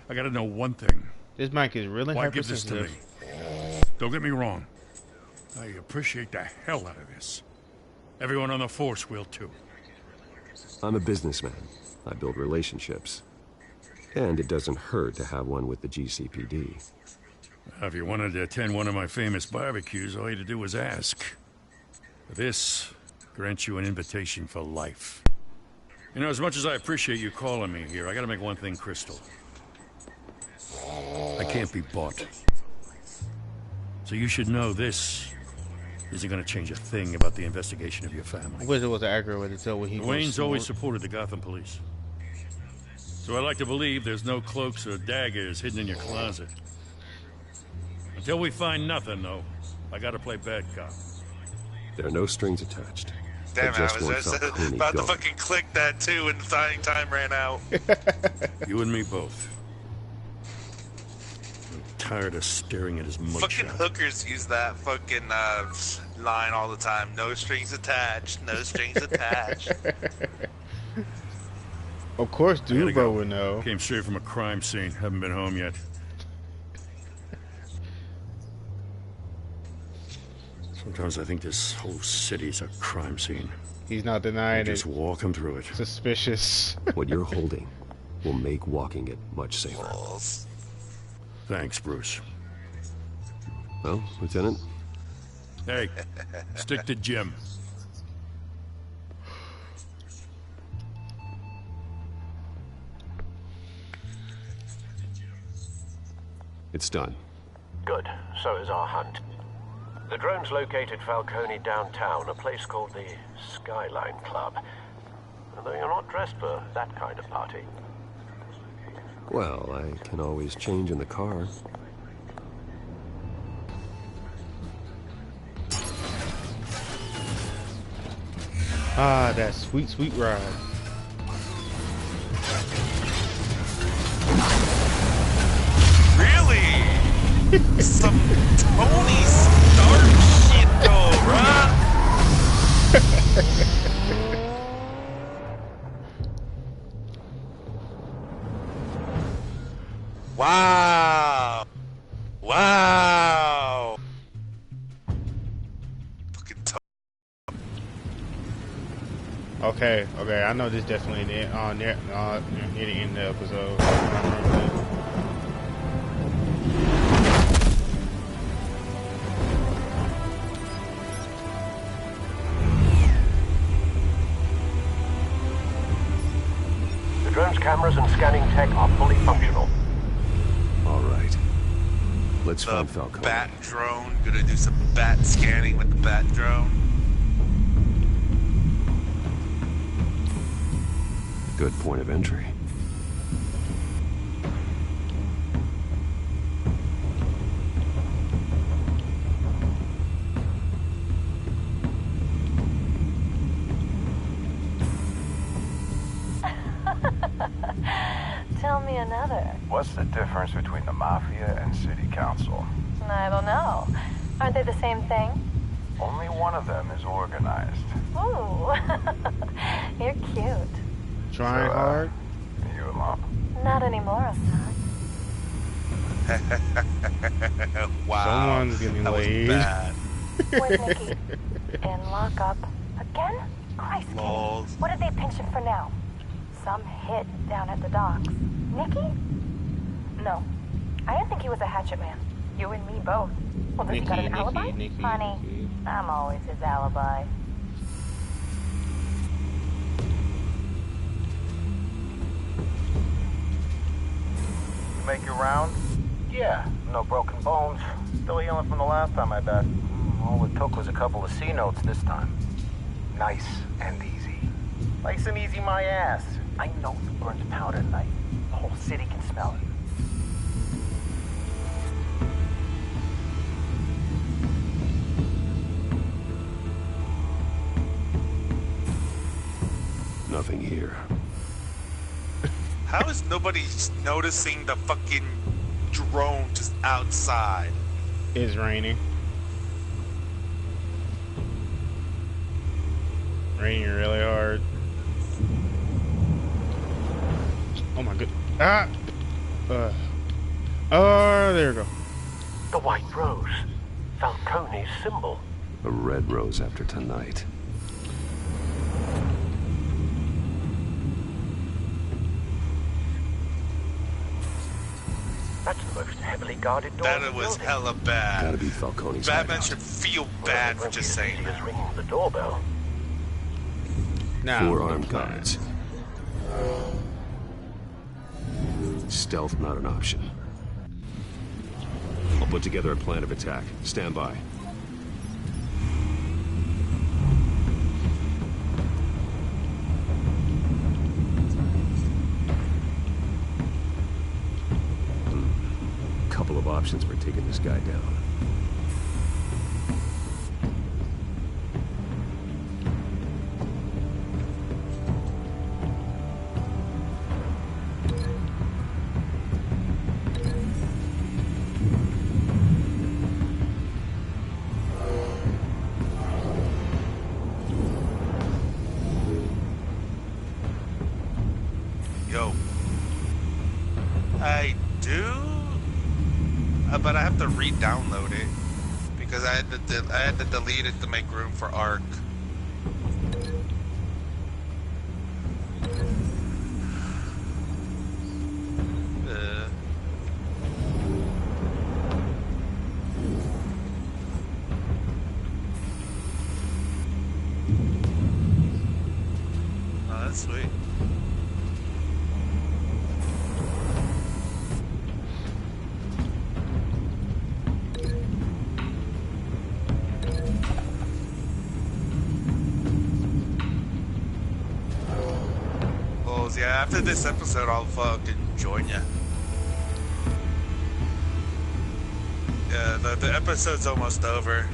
I gotta know one thing. This mic is really Why give this to me? hypersensitive. Don't get me wrong. I appreciate the hell out of this. Everyone on the force will too. I'm a businessman. I build relationships. And it doesn't hurt to have one with the GCPD. If you wanted to attend one of my famous barbecues, all you had to do was ask. This grants you an invitation for life. You know, as much as I appreciate you calling me here, I gotta make one thing crystal. I can't be bought. So you should know this isn't gonna change a thing about the investigation of your family. I wish it was accurate way to tell what he Wayne's always supported the Gotham police. So I like to believe there's no cloaks or daggers hidden in your closet. Until we find nothing, though, I gotta play bad cop. There are no strings attached. Damn, I was Falcone about to gone. fucking click that too, and time ran out. You and me both. I'm tired of staring at his mugshot. Fucking hookers use that fucking line all the time. No strings attached. No strings attached. Of course, Dubo would know. Came straight from a crime scene. Haven't been home yet. Sometimes I think this whole city's a crime scene. He's not denying it. Just walking through it. Suspicious. What you're holding will make walking it much safer. Thanks, Bruce. Well, Lieutenant? Hey, stick to Jim. It's done. Good. So is our hunt. The drones located Falcone downtown, a place called the Skyline Club. Although you're not dressed for that kind of party. Well, I can always change in the car. Ah, that sweet, sweet ride. Really? Some Tony Stark shit though, bruh. Wow. Wow. Fucking Okay, I know this definitely near the end of the episode. The drone's cameras and scanning tech are fully functional. All right. Let's find Falcone. Bat drone. Gonna do some bat scanning with the bat drone. Good point of entry. Tell me another. What's the difference between the Mafia and City Council? I don't know. Aren't they the same thing? Only one of them is organized. Ooh. You're cute. Trying hard? Are you alone? Not anymore, son. Wow. Someone's getting laid. Where's Nikki? In lockup. Again? Christ, Kenny. What did they pinch him for now? Some hit down at the docks. Nikki? No. I didn't think he was a hatchet man. You and me both. Well, does he got an alibi? Honey, I'm always his alibi. You make your round? Yeah, no broken bones. Still healing from the last time, I bet. All it took was a couple of C notes this time. Nice and easy. Nice and easy, my ass. I know you burned powder tonight. The whole city can smell it. nothing here. How is nobody noticing the fucking drone just outside? It's raining. Raining really hard. Oh my god. Ah! Oh, there we go. The white rose. Falcone's symbol. A red rose after tonight. That's the most heavily guarded door. That was hella bad. Gotta be Falcone's Batman hideout. should feel bad for just saying that. Ringing the doorbell. Now, 4 armed guards. Stealth not an option. I'll put together a plan of attack. Stand by. Couple of options for taking this guy down. Yo. I do, but I have to re-download it because I had to delete it to make room for Arc. Oh, that's sweet. Yeah, after this episode, I'll fucking join ya. Yeah, the episode's almost over.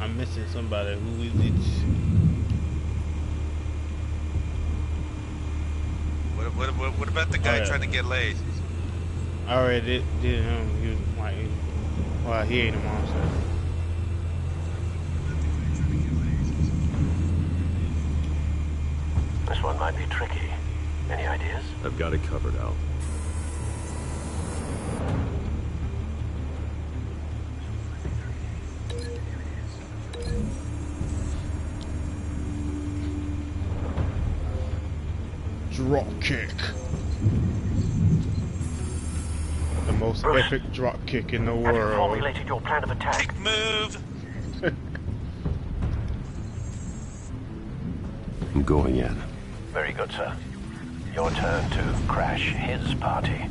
I'm missing somebody. Who is it? What about the guy trying to get laid? I already did him. He was like, well, he ain't a monster. This one might be tricky. Any ideas? I've got it covered, Al. Drop kick. The most epic drop kick in the world. Have you formulated your plan of attack? Kick move. I'm going in. Very good, sir. Your turn to crash his party.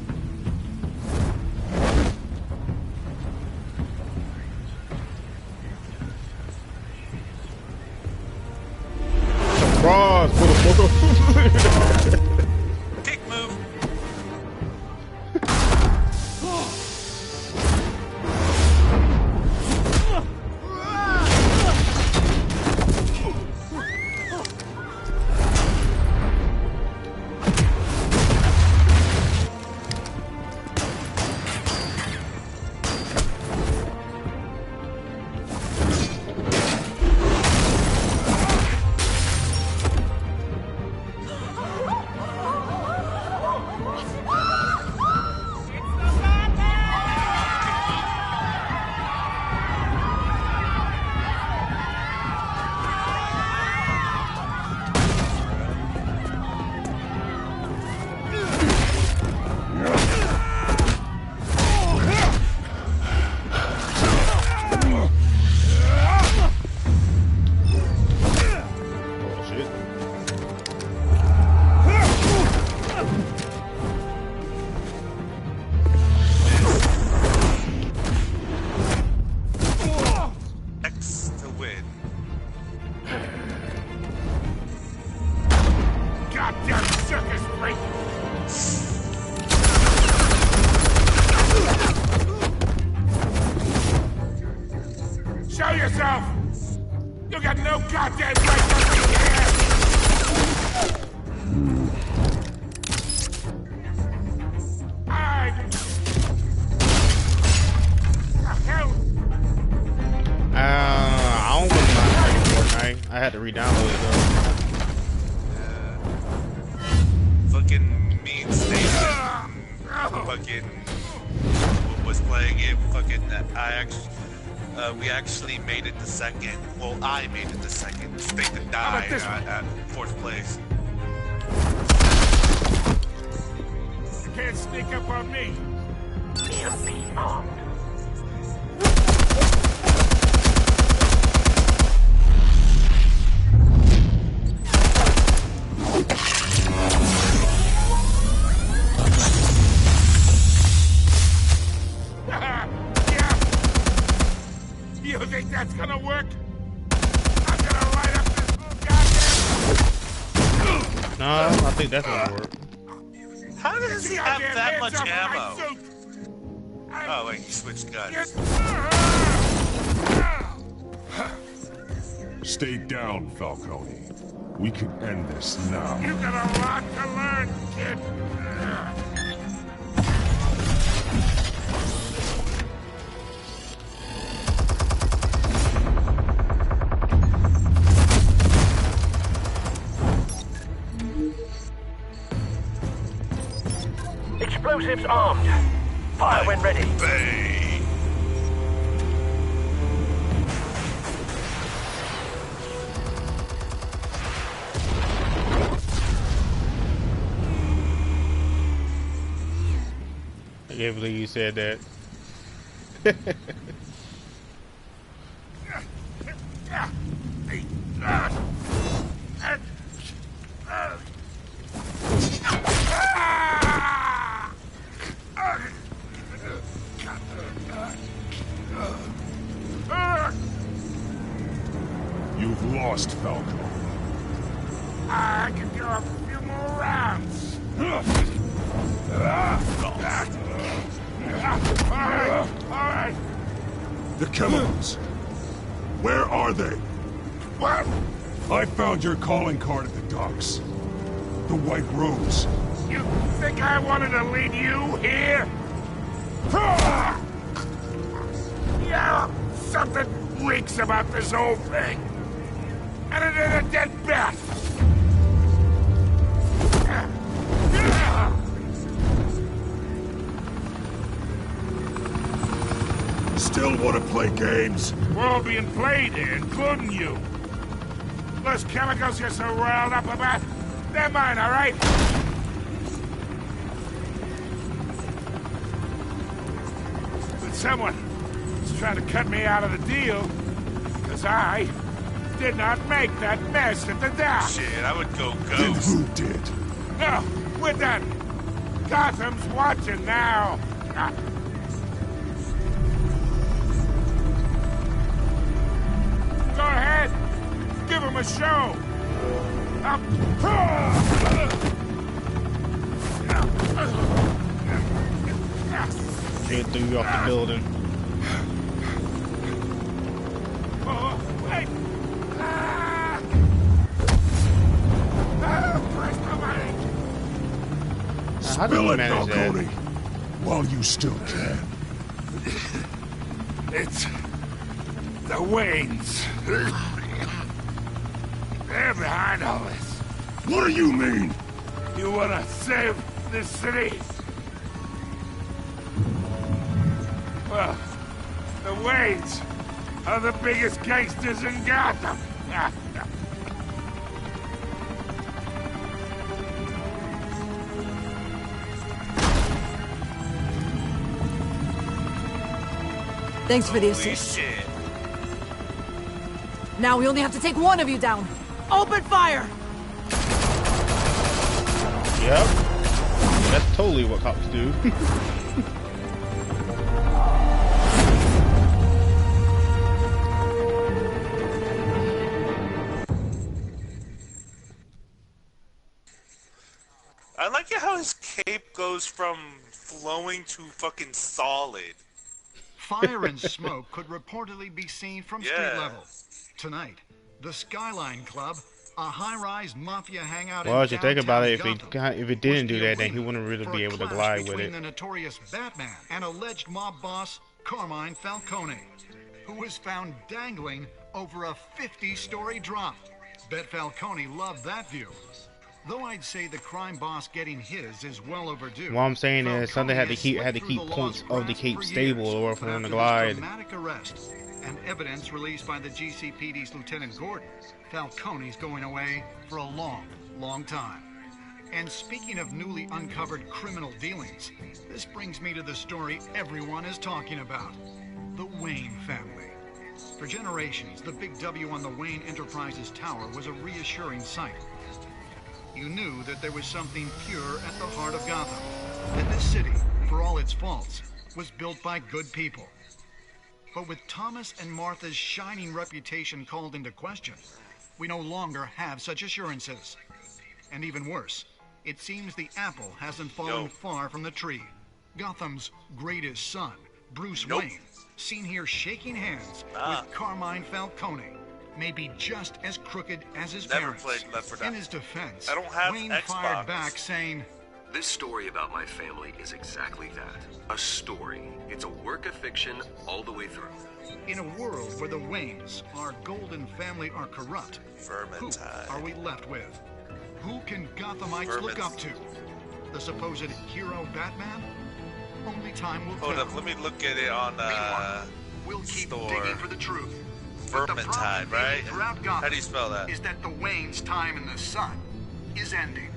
Surprise, motherfucker! Kick move. yourself! You got no goddamn right to be here! I don't really mind playing Fortnite. I had to re-download it though. Fucking Mean Station. Fucking was playing it. Fucking we actually made it to second. Well, I made it to second. State died at fourth place. You can't sneak up on me. EMP armed. You think that's gonna work? I'm gonna light up this whole goddamn... No, I think that's gonna work. How does he have that much ammo? Oh wait, he switched guns. Stay down, Falcone. We can end this now. You got a lot to learn, kid. Explosives armed. Fire when ready. Bay. I can't believe you said that. You've lost, Falcone. I can go a few more rounds. All right. The chemicals. Where are they? What? I found your calling card at the docks. The White Rose. You think I wanted to leave you here? Yeah, something reeks about this whole thing. And it is a dead bat. Still want to play games? We're all being played here, including you. Those chemicals you're so riled up about, they're mine, all right? But someone is trying to cut me out of the deal, because I did not make that mess at the dock. Shit, I would go ghost. Then who did? No, we're done. Gotham's watching now. Go ahead. Give him a show. They threw you off the building. Oh, wait. Spill it, Falcone, while you still can. It's the Waynes. They're behind all this. What do you mean? You want to save this city? Well, the Waynes are the biggest gangsters in Gotham. Thanks for the assist. Now we only have to take one of you down. Open fire! Yep. That's totally what cops do. I like how his cape goes from flowing to fucking solid. Fire and smoke could reportedly be seen from street level. Tonight, the Skyline Club, a high-rise mafia hangout well, in you think about it, Gotham, if it didn't do that, then he wouldn't really be able to glide with between it. the notorious Batman and alleged mob boss Carmine Falcone, who was found dangling over a 50-story drop. Bet Falcone loved that view. Though I'd say the crime boss getting his is well overdue. What I'm saying is, something had to keep points of the Cape stable or for him to glide. Dramatic arrest and evidence released by the GCPD's Lieutenant Gordon, Falcone's going away for a long, long time. And speaking of newly uncovered criminal dealings, this brings me to the story everyone is talking about: the Wayne family. For generations, the big W on the Wayne Enterprises tower was a reassuring sight. You knew that there was something pure at the heart of Gotham, that this city, for all its faults, was built by good people. But with Thomas and Martha's shining reputation called into question, we no longer have such assurances. And even worse, it seems the apple hasn't fallen far from the tree. Gotham's greatest son, Bruce Wayne, seen here shaking hands with Carmine Falcone, may be just as crooked as his parents. In his defense, Wayne fired back saying, "This story about my family is exactly that. A story. It's a work of fiction all the way through." In a world where the Waynes, our golden family, are corrupt, who are we left with? Who can Gothamites look up to? The supposed hero Batman? Only time will tell. Hold up, let me look at it on we'll keep store. digging for the truth. Vermintide, right? How do you spell that? Is that the Wayne's time in the sun is ending.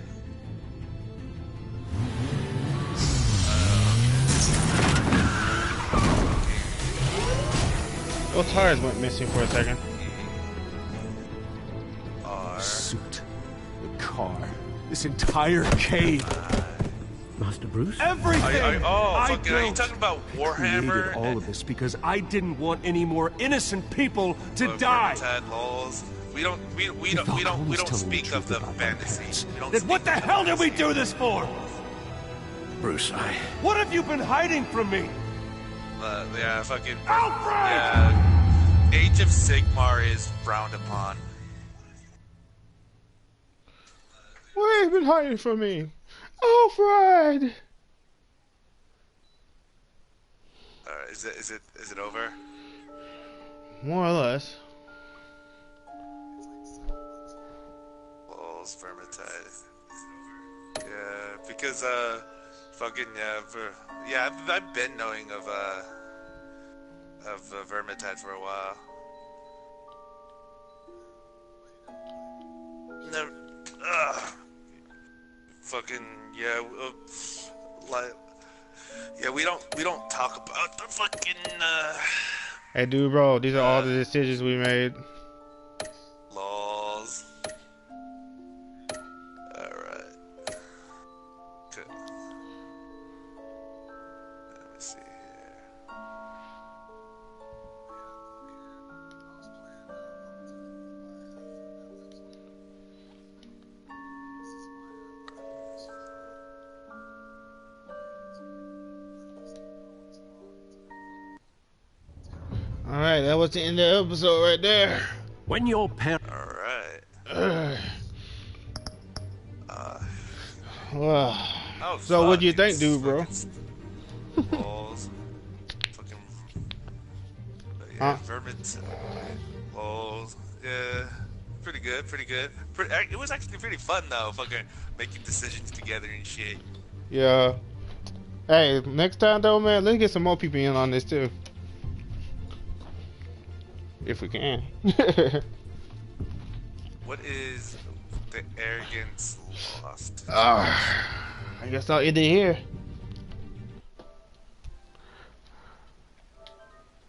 Well, tires went missing for a second. The suit, the car, this entire cave. Master Bruce? Everything! Are you talking about Warhammer? I created all of this because I didn't want any more innocent people to die. We don't speak of the fantasies. Then what the hell did we do this for? Bruce, what have you been hiding from me? Yeah, fucking... Alfred! Yeah, Age of Sigmar is frowned upon. What have you been hiding from me? Alfred! Is it over? More or less. Balls, Vermintide. Yeah, because fucking I've been knowing of Vermintide for a while. Never. Fucking we don't talk about the fucking Hey dude, bro, these are all the decisions we made. laws. Alright. Good. Let me see here. Alright, that was the end of the episode right there. When your parents... Alright. So what do you think, dude, bro? Balls. Fucking... Yeah, vermint. Balls. Yeah. Pretty good, pretty good. It was actually pretty fun, though, fucking making decisions together and shit. Yeah. Hey, next time, though, man, let's get some more people in on this, too. If we can. What is the arrogance lost? I guess I'll end it here.